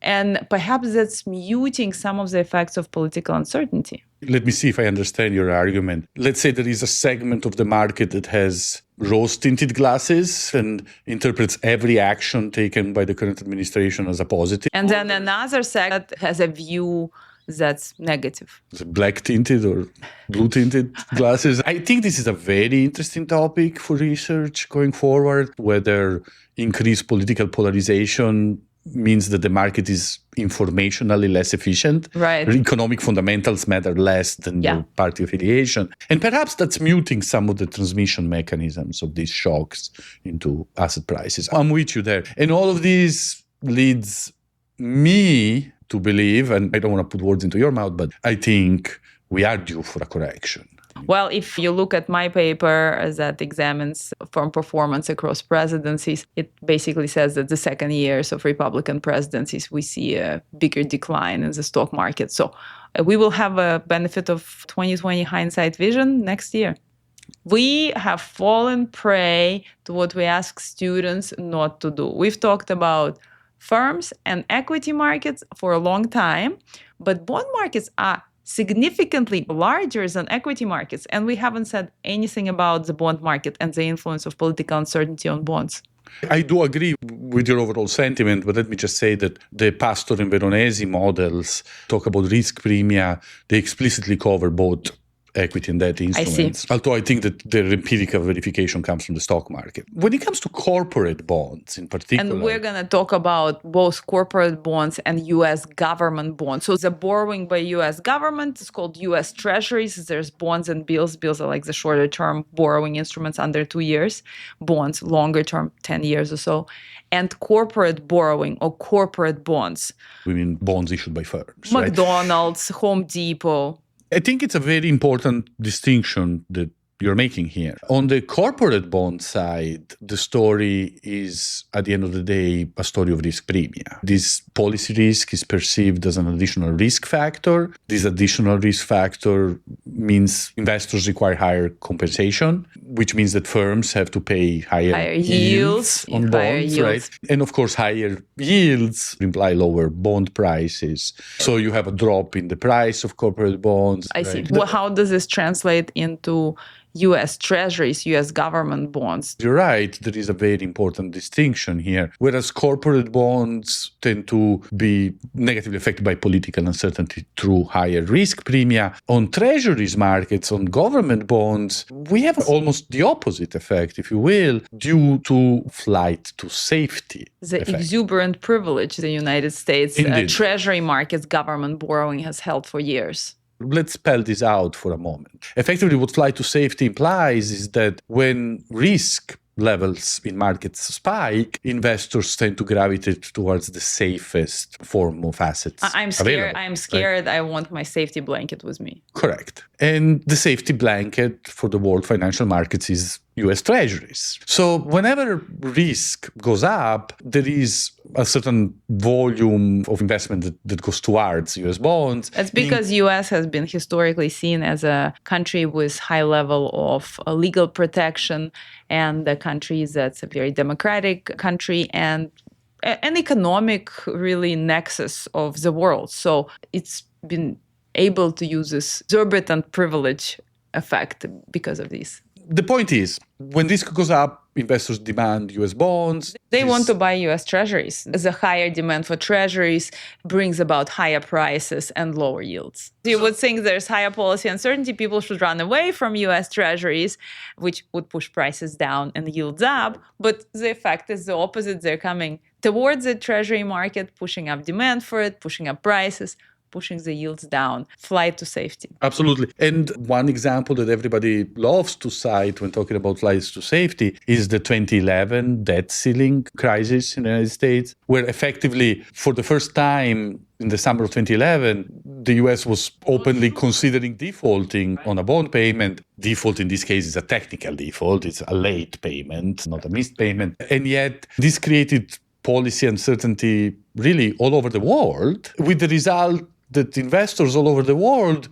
And perhaps that's muting some of the effects of political uncertainty. Let me see if I understand your argument. Let's say there is a segment of the market that has rose-tinted glasses and interprets every action taken by the current administration as a positive. And then another segment has a view that's negative. Black-tinted or blue-tinted glasses. I think this is a very interesting topic for research going forward, whether increased political polarization means that the market is informationally less efficient. Right. Economic fundamentals matter less than your party affiliation. And perhaps that's muting some of the transmission mechanisms of these shocks into asset prices. I'm with you there. And all of this leads me to believe, and I don't want to put words into your mouth, but I think we are due for a correction. Well, if you look at my paper that examines firm performance across presidencies, it basically says that the second years of Republican presidencies, we see a bigger decline in the stock market. So we will have a benefit of 2020 hindsight vision next year. We have fallen prey to what we ask students not to do. We've talked about firms and equity markets for a long time, but bond markets are significantly larger than equity markets. And we haven't said anything about the bond market and the influence of political uncertainty on bonds. I do agree with your overall sentiment, but let me just say that the Pastor and Veronesi models talk about risk premia. They explicitly cover both equity and debt instruments. Although I think that the empirical verification comes from the stock market. When it comes to corporate bonds in particular. And we're going to talk about both corporate bonds and U.S. government bonds. So the borrowing by U.S. government is called U.S. Treasuries. There's bonds and bills. Bills are like the shorter term borrowing instruments under 2 years. Bonds, longer term, 10 years or so. And corporate borrowing or corporate bonds. We mean bonds issued by firms. McDonald's, right? Home Depot. I think it's a very important distinction that you're making here. On the corporate bond side, the story is, at the end of the day, a story of risk premia. This policy risk is perceived as an additional risk factor. This additional risk factor means investors require higher compensation. which means that firms have to pay higher yields on bonds, right? And of course, higher yields imply lower bond prices. So you have a drop in the price of corporate bonds. I see. Well, how does this translate into U.S. treasuries, U.S. government bonds? You're right. There is a very important distinction here. Whereas corporate bonds tend to be negatively affected by political uncertainty through higher risk premia, on treasuries markets, on government bonds, we have almost the opposite effect, if you will, due to flight to safety. The exuberant privilege the United States treasury markets government borrowing has held for years. Let's spell this out for a moment. Effectively, what flight to safety implies is that when risk levels in markets spike, investors tend to gravitate towards the safest form of assets. I'm scared. Right? I want my safety blanket with me. Correct. And the safety blanket for the world financial markets is US treasuries. So whenever risk goes up, there is a certain volume of investment that goes towards US bonds. That's because US has been historically seen as a country with high level of legal protection, and the country that's a very democratic country and an economic really nexus of the world. So it's been able to use this exorbitant privilege effect because of this. The point is, when risk goes up, investors demand US bonds. They want to buy US treasuries. The higher demand for treasuries brings about higher prices and lower yields. You would think there's higher policy uncertainty, people should run away from US treasuries, which would push prices down and yields up. But the effect is the opposite. They're coming towards the treasury market, pushing up demand for it, pushing up prices, pushing the yields down, flight to safety. Absolutely. And one example that everybody loves to cite when talking about flights to safety is the 2011 debt ceiling crisis in the United States, where effectively, for the first time in the summer of 2011, the US was openly considering defaulting on a bond payment. Default in this case is a technical default. It's a late payment, not a missed payment. And yet this created policy uncertainty really all over the world, with the result that investors all over the world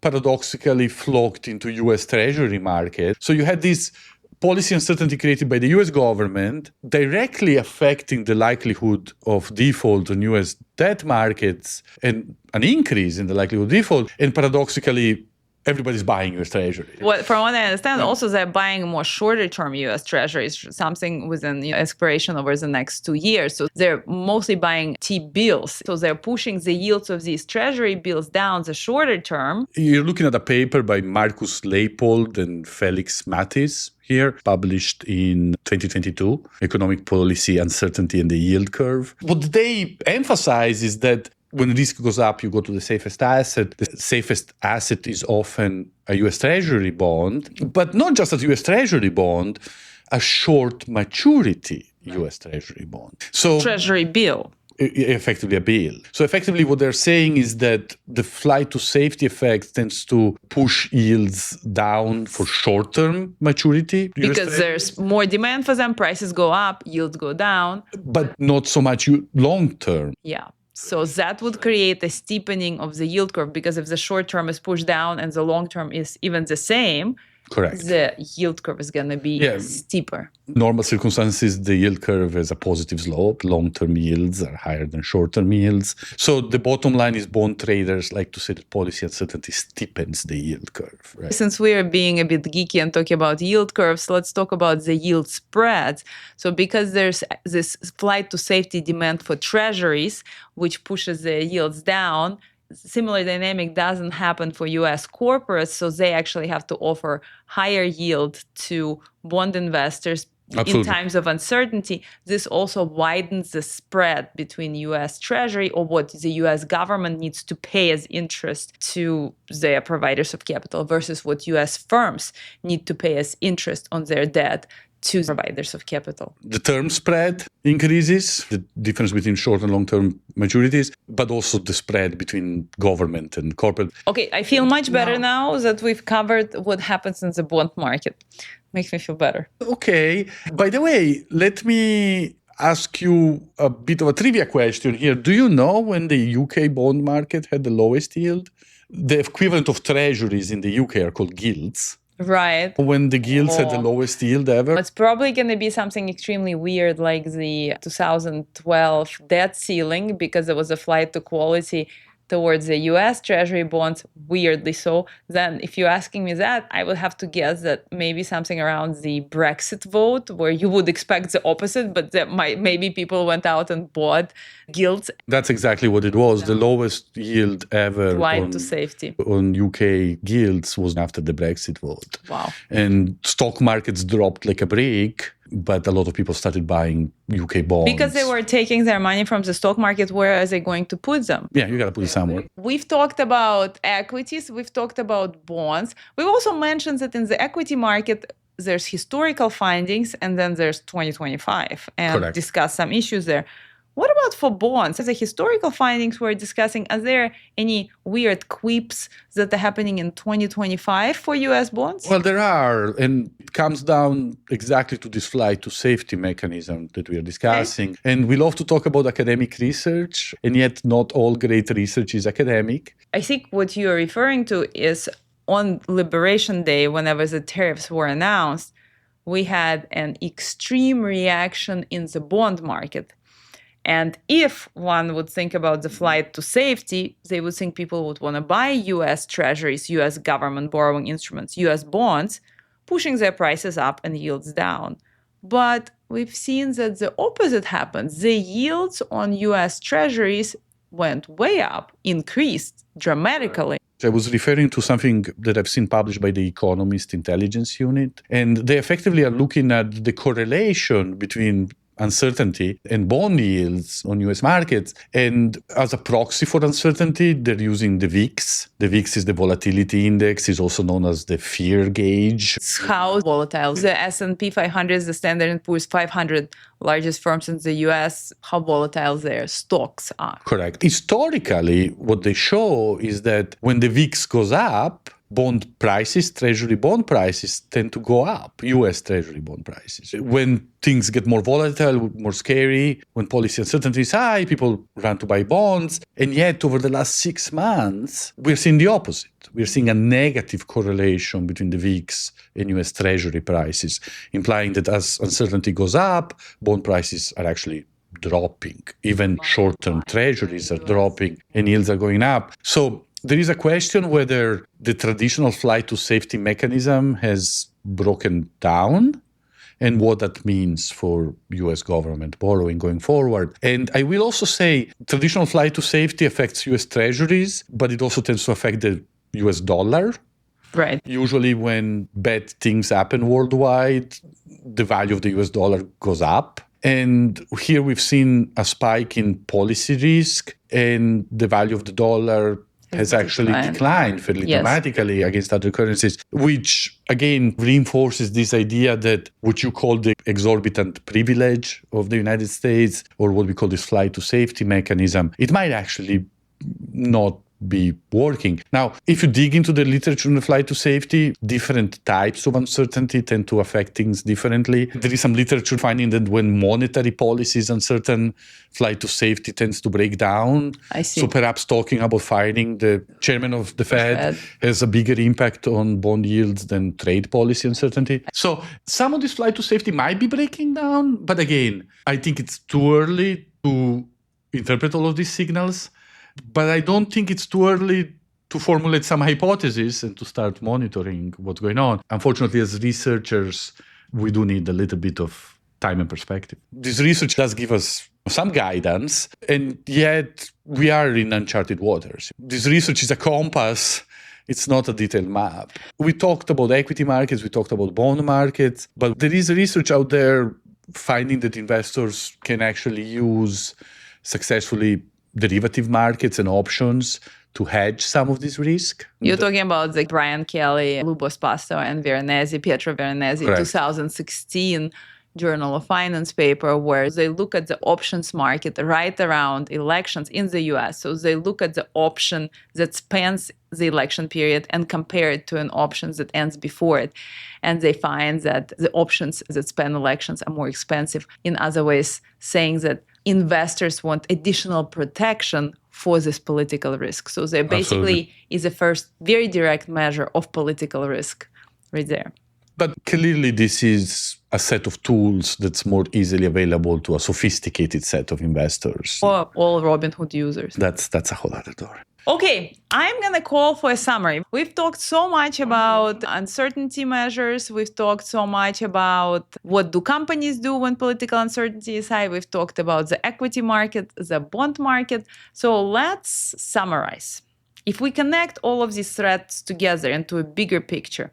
paradoxically flocked into US Treasury market. So you had this policy uncertainty created by the US government directly affecting the likelihood of default on US debt markets and an increase in the likelihood of default. And paradoxically, everybody's buying US treasuries. Well, from what I understand, also they're buying more shorter-term US treasuries, something within expiration over the next 2 years. So they're mostly buying T-bills. So they're pushing the yields of these treasury bills down the shorter term. You're looking at a paper by Marcus Leipold and Felix Mattis here, published in 2022, Economic Policy Uncertainty and the Yield Curve. What they emphasize is that when risk goes up, you go to the safest asset. The safest asset is often a US Treasury bond, but not just a US Treasury bond, a short maturity US Treasury bond. So Treasury bill. Effectively a bill. So effectively what they're saying is that the flight to safety effect tends to push yields down for short-term maturity. Because there's more demand for them, prices go up, yields go down. But not so much long-term. Yeah. So that would create a steepening of the yield curve, because if the short term is pushed down and the long term is even the same, correct, the yield curve is going to be steeper. Normal circumstances, the yield curve has a positive slope. Long-term yields are higher than short-term yields. So the bottom line is bond traders like to say that policy uncertainty steepens the yield curve. Right? Since we are being a bit geeky and talking about yield curves, let's talk about the yield spreads. So because there's this flight to safety demand for treasuries, which pushes the yields down, similar dynamic doesn't happen for US corporates, so they actually have to offer higher yield to bond investors. Absolutely. In times of uncertainty. This also widens the spread between US Treasury, or what the US government needs to pay as interest to their providers of capital, versus what US firms need to pay as interest on their debt to providers of capital. The term spread increases, the difference between short and long-term maturities, but also the spread between government and corporate. Okay, I feel much better now that we've covered what happens in the bond market. Makes me feel better. Okay. By the way, let me ask you a bit of a trivia question here. Do you know when the UK bond market had the lowest yield? The equivalent of treasuries in the UK are called gilts. Right. when the yields had the lowest yield ever. It's probably going to be something extremely weird like the 2012 debt ceiling, because there was a flight to quality towards the US Treasury bonds, weirdly so. Then if you're asking me that, I would have to guess that maybe something around the Brexit vote, where you would expect the opposite, but that maybe people went out and bought gilts. That's exactly what it was. The lowest yield ever Flight to safety on UK gilts was after the Brexit vote. Wow. And stock markets dropped like a brick, but a lot of people started buying UK bonds. Because they were taking their money from the stock market. Where are they going to put them? Yeah, you got to put it somewhere. We've talked about equities. We've talked about bonds. We've also mentioned that in the equity market, there's historical findings, and then there's 2025, and Correct. Discuss some issues there. What about for bonds? The historical findings we're discussing, are there any weird quips that are happening in 2025 for US bonds? Well, there are, and it comes down exactly to this flight to safety mechanism that we are discussing. Okay. And we love to talk about academic research, and yet not all great research is academic. I think what you're referring to is on Liberation Day, whenever the tariffs were announced, we had an extreme reaction in the bond market. And if one would think about the flight to safety, they would think people would want to buy US treasuries, US government borrowing instruments, US bonds, pushing their prices up and yields down. But we've seen that the opposite happened. The yields on US treasuries went way up, increased dramatically. I was referring to something that I've seen published by the Economist Intelligence Unit. And they effectively are looking at the correlation between uncertainty and bond yields on US markets. And as a proxy for uncertainty, they're using the VIX. The VIX is the volatility index, is also known as the fear gauge. It's how volatile the S&P 500, the Standard & Poor's 500 largest firms in the US, how volatile their stocks are. Correct. Historically, what they show is that when the VIX goes up, bond prices, treasury bond prices tend to go up, US treasury bond prices. When things get more volatile, more scary, when policy uncertainty is high, people run to buy bonds. And yet, over the last 6 months, we're seeing the opposite. We're seeing a negative correlation between the VIX and US treasury prices, implying that as uncertainty goes up, bond prices are actually dropping. Even short-term treasuries are dropping and yields are going up. So there is a question whether the traditional flight to safety mechanism has broken down and what that means for US government borrowing going forward. And I will also say traditional flight to safety affects US treasuries, but it also tends to affect the US dollar. Right. Usually when bad things happen worldwide, the value of the US dollar goes up. And here we've seen a spike in policy risk, and the value of the dollar has actually declined fairly dramatically against other currencies, which again reinforces this idea that what you call the exorbitant privilege of the United States, or what we call this flight to safety mechanism, it might actually not be working. Now, if you dig into the literature on the flight to safety, different types of uncertainty tend to affect things differently. There is some literature finding that when monetary policy is uncertain, flight to safety tends to break down. I see. So perhaps talking about firing the chairman of the Fed has a bigger impact on bond yields than trade policy uncertainty. So some of this flight to safety might be breaking down, but again, I think it's too early to interpret all of these signals. But I don't think it's too early to formulate some hypotheses and to start monitoring what's going on. Unfortunately, as researchers, we do need a little bit of time and perspective. This research does give us some guidance, and yet we are in uncharted waters. This research is a compass. It's not a detailed map. We talked about equity markets, we talked about bond markets, but there is research out there finding that investors can actually use successfully derivative markets and options to hedge some of this risk. You're talking about the Brian Kelly, Lubos Pastor, and Veronesi, Pietro Veronesi, 2016 Journal of Finance paper, where they look at the options market right around elections in the US. So they look at the option that spans the election period and compare it to an option that ends before it. And they find that the options that span elections are more expensive. In other ways, saying that investors want additional protection for this political risk. So there basically is a first very direct measure of political risk right there. But clearly, this is a set of tools that's more easily available to a sophisticated set of investors. Or all Robinhood users. That's a whole other story. Okay, I'm going to call for a summary. We've talked so much about uncertainty measures. We've talked so much about what do companies do when political uncertainty is high. We've talked about the equity market, the bond market. So let's summarize. If we connect all of these threads together into a bigger picture,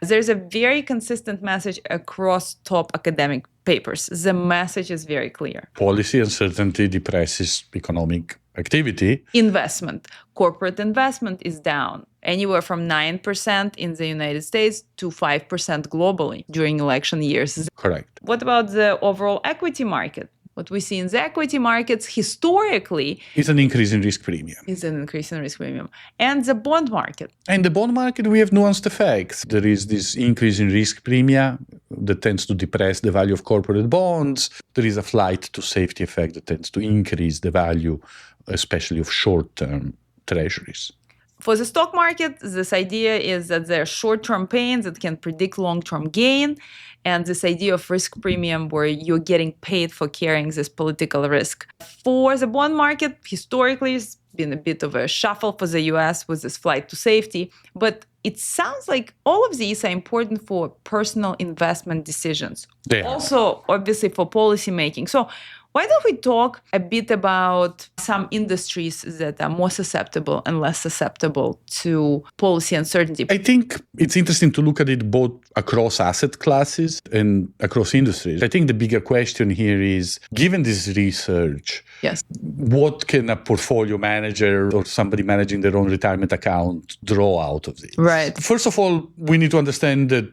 there's a very consistent message across top academic papers. The message is very clear. Policy uncertainty depresses economic activity. Investment. Corporate investment is down anywhere from 9% in the United States to 5% globally during election years. Correct. What about the overall equity market? What we see in the equity markets historically is an increase in risk premium. And the bond market. In the bond market, we have nuanced effects. There is this increase in risk premia that tends to depress the value of corporate bonds. There is a flight to safety effect that tends to increase the value, especially of short-term treasuries. For the stock market, this idea is that there are short-term pains that can predict long-term gain, and this idea of risk premium where you're getting paid for carrying this political risk. For the bond market, historically, it's been a bit of a shuffle for the US with this flight to safety, but it sounds like all of these are important for personal investment decisions. Also, obviously, for policy making. So why don't we talk a bit about some industries that are more susceptible and less susceptible to policy uncertainty? I think it's interesting to look at it both across asset classes and across industries. I think the bigger question here is, given this research, yes, what can a portfolio manager or somebody managing their own retirement account draw out of this? Right. First of all, we need to understand that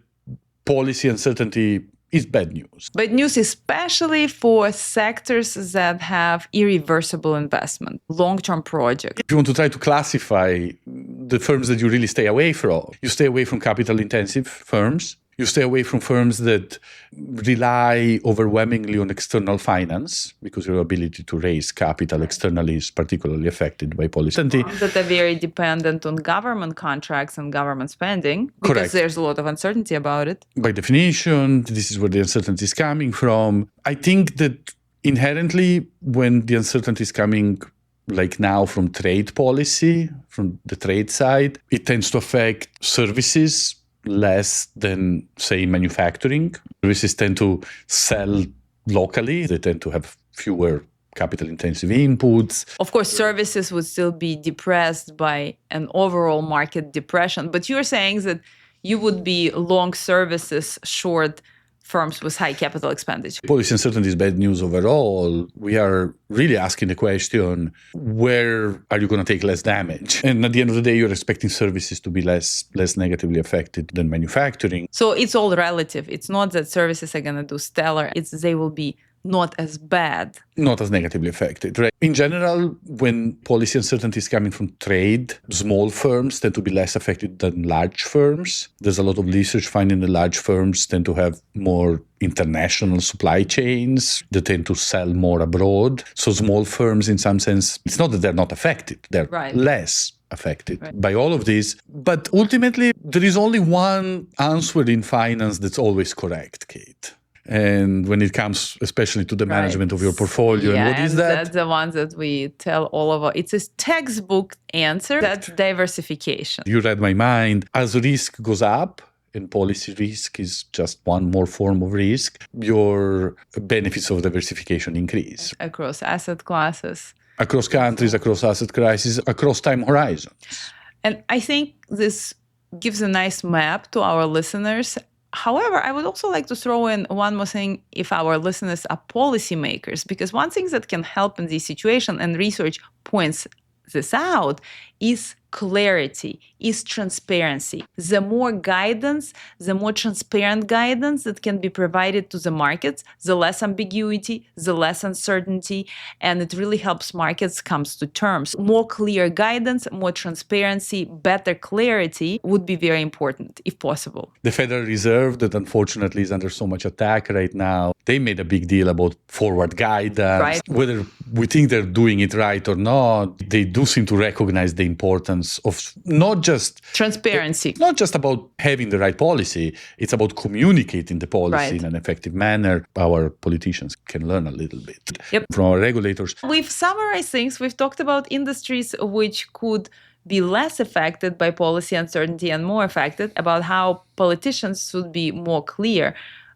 policy uncertainty is bad news. Bad news, especially for sectors that have irreversible investment, long-term projects. If you want to try to classify the firms that you really stay away from, you stay away from capital-intensive firms. You stay away from firms that rely overwhelmingly on external finance because your ability to raise capital externally is particularly affected by policy uncertainty. That are very dependent on government contracts and government spending because Correct. There's a lot of uncertainty about it. By definition, this is where the uncertainty is coming from. I think that inherently when the uncertainty is coming like now from trade policy, from the trade side, it tends to affect services less than, say, manufacturing. Services tend to sell locally. They tend to have fewer capital-intensive inputs. Of course, services would still be depressed by an overall market depression. But you're saying that you would be long services, short firms with high capital expenditure. Policy uncertainty is bad news overall. We are really asking the question, where are you going to take less damage? And at the end of the day, you're expecting services to be less negatively affected than manufacturing. So it's all relative. It's not that services are going to do stellar. It's they will be not as bad. Not as negatively affected, right? In general, when policy uncertainty is coming from trade, small firms tend to be less affected than large firms. There's a lot of research finding that large firms tend to have more international supply chains. They tend to sell more abroad. So small firms, in some sense, it's not that they're not affected. They're less affected by all of this. But ultimately, there is only one answer in finance that's always correct, Kate. And when it comes especially to the management of your portfolio. Yeah, and what is that? That's the one that we tell all of our, it's a textbook answer. That's diversification. You read my mind. As risk goes up, and policy risk is just one more form of risk, your benefits of diversification increase. Across asset classes. Across countries, across asset classes, across time horizons. And I think this gives a nice map to our listeners. However, I would also like to throw in one more thing if our listeners are policymakers, because one thing that can help in this situation, and research points this out, is clarity, is transparency. The more guidance, the more transparent guidance that can be provided to the markets, the less ambiguity, the less uncertainty, and it really helps markets come to terms. More clear guidance, more transparency, better clarity would be very important if possible. The Federal Reserve, that unfortunately is under so much attack right now, they made a big deal about forward guidance. Whether we think they're doing it right or not, they do seem to recognize the importance importance of not just transparency, not just about having the right policy, it's about communicating the policy in an effective manner. Our politicians can learn a little bit from our regulators. We've summarized things. We've talked about industries which could be less affected by policy uncertainty and more affected, about how politicians should be more clear.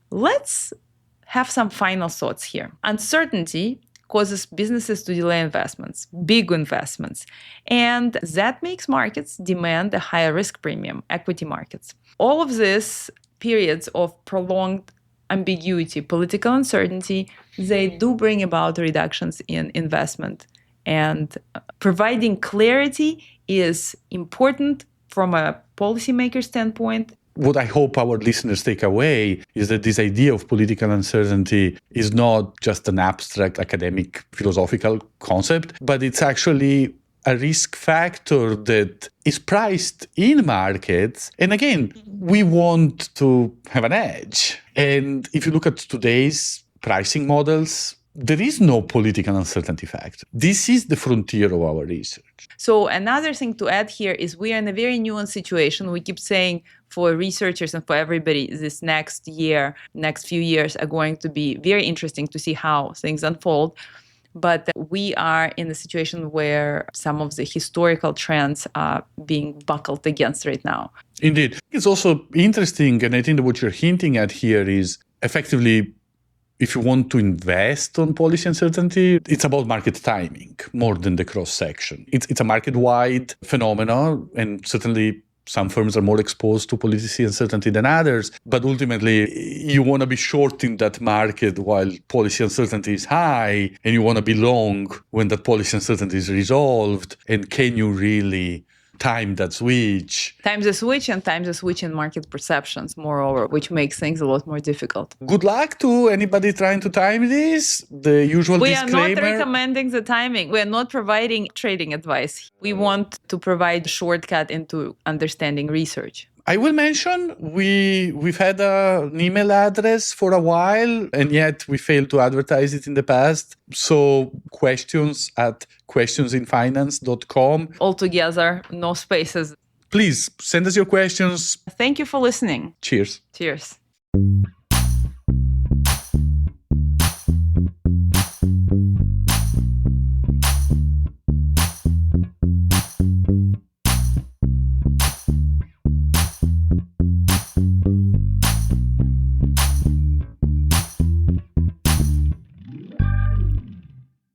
Let's have some final thoughts here. Uncertainty causes businesses to delay investments, big investments, and that makes markets demand a higher risk premium, equity markets. All of these periods of prolonged ambiguity, political uncertainty, they do bring about reductions in investment. And providing clarity is important from a policymaker standpoint. What I hope our listeners take away is that this idea of political uncertainty is not just an abstract academic philosophical concept, but it's actually a risk factor that is priced in markets. And again, we want to have an edge. And if you look at today's pricing models, there is no political uncertainty factor. This is the frontier of our research. So another thing to add here is we are in a very nuanced situation. We keep saying for researchers and for everybody, this next year, next few years are going to be very interesting to see how things unfold. But we are in a situation where some of the historical trends are being buckled against right now. Indeed. It's also interesting, and I think that what you're hinting at here is effectively, if you want to invest on policy uncertainty, it's about market timing more than the cross-section. It's a market-wide phenomenon, and certainly some firms are more exposed to policy uncertainty than others. But ultimately, you want to be short in that market while policy uncertainty is high, and you want to be long when that policy uncertainty is resolved. And can you really time that switch? Time the switch and time the switch in market perceptions, moreover, which makes things a lot more difficult. Good luck to anybody trying to time this. The usual disclaimer. We are not recommending the timing. We are not providing trading advice. We want to provide a shortcut into understanding research. I will mention we've had an email address for a while, and yet we failed to advertise it in the past. So questions@questionsinfinance.com. All together, no spaces. Please send us your questions. Thank you for listening. Cheers. Cheers.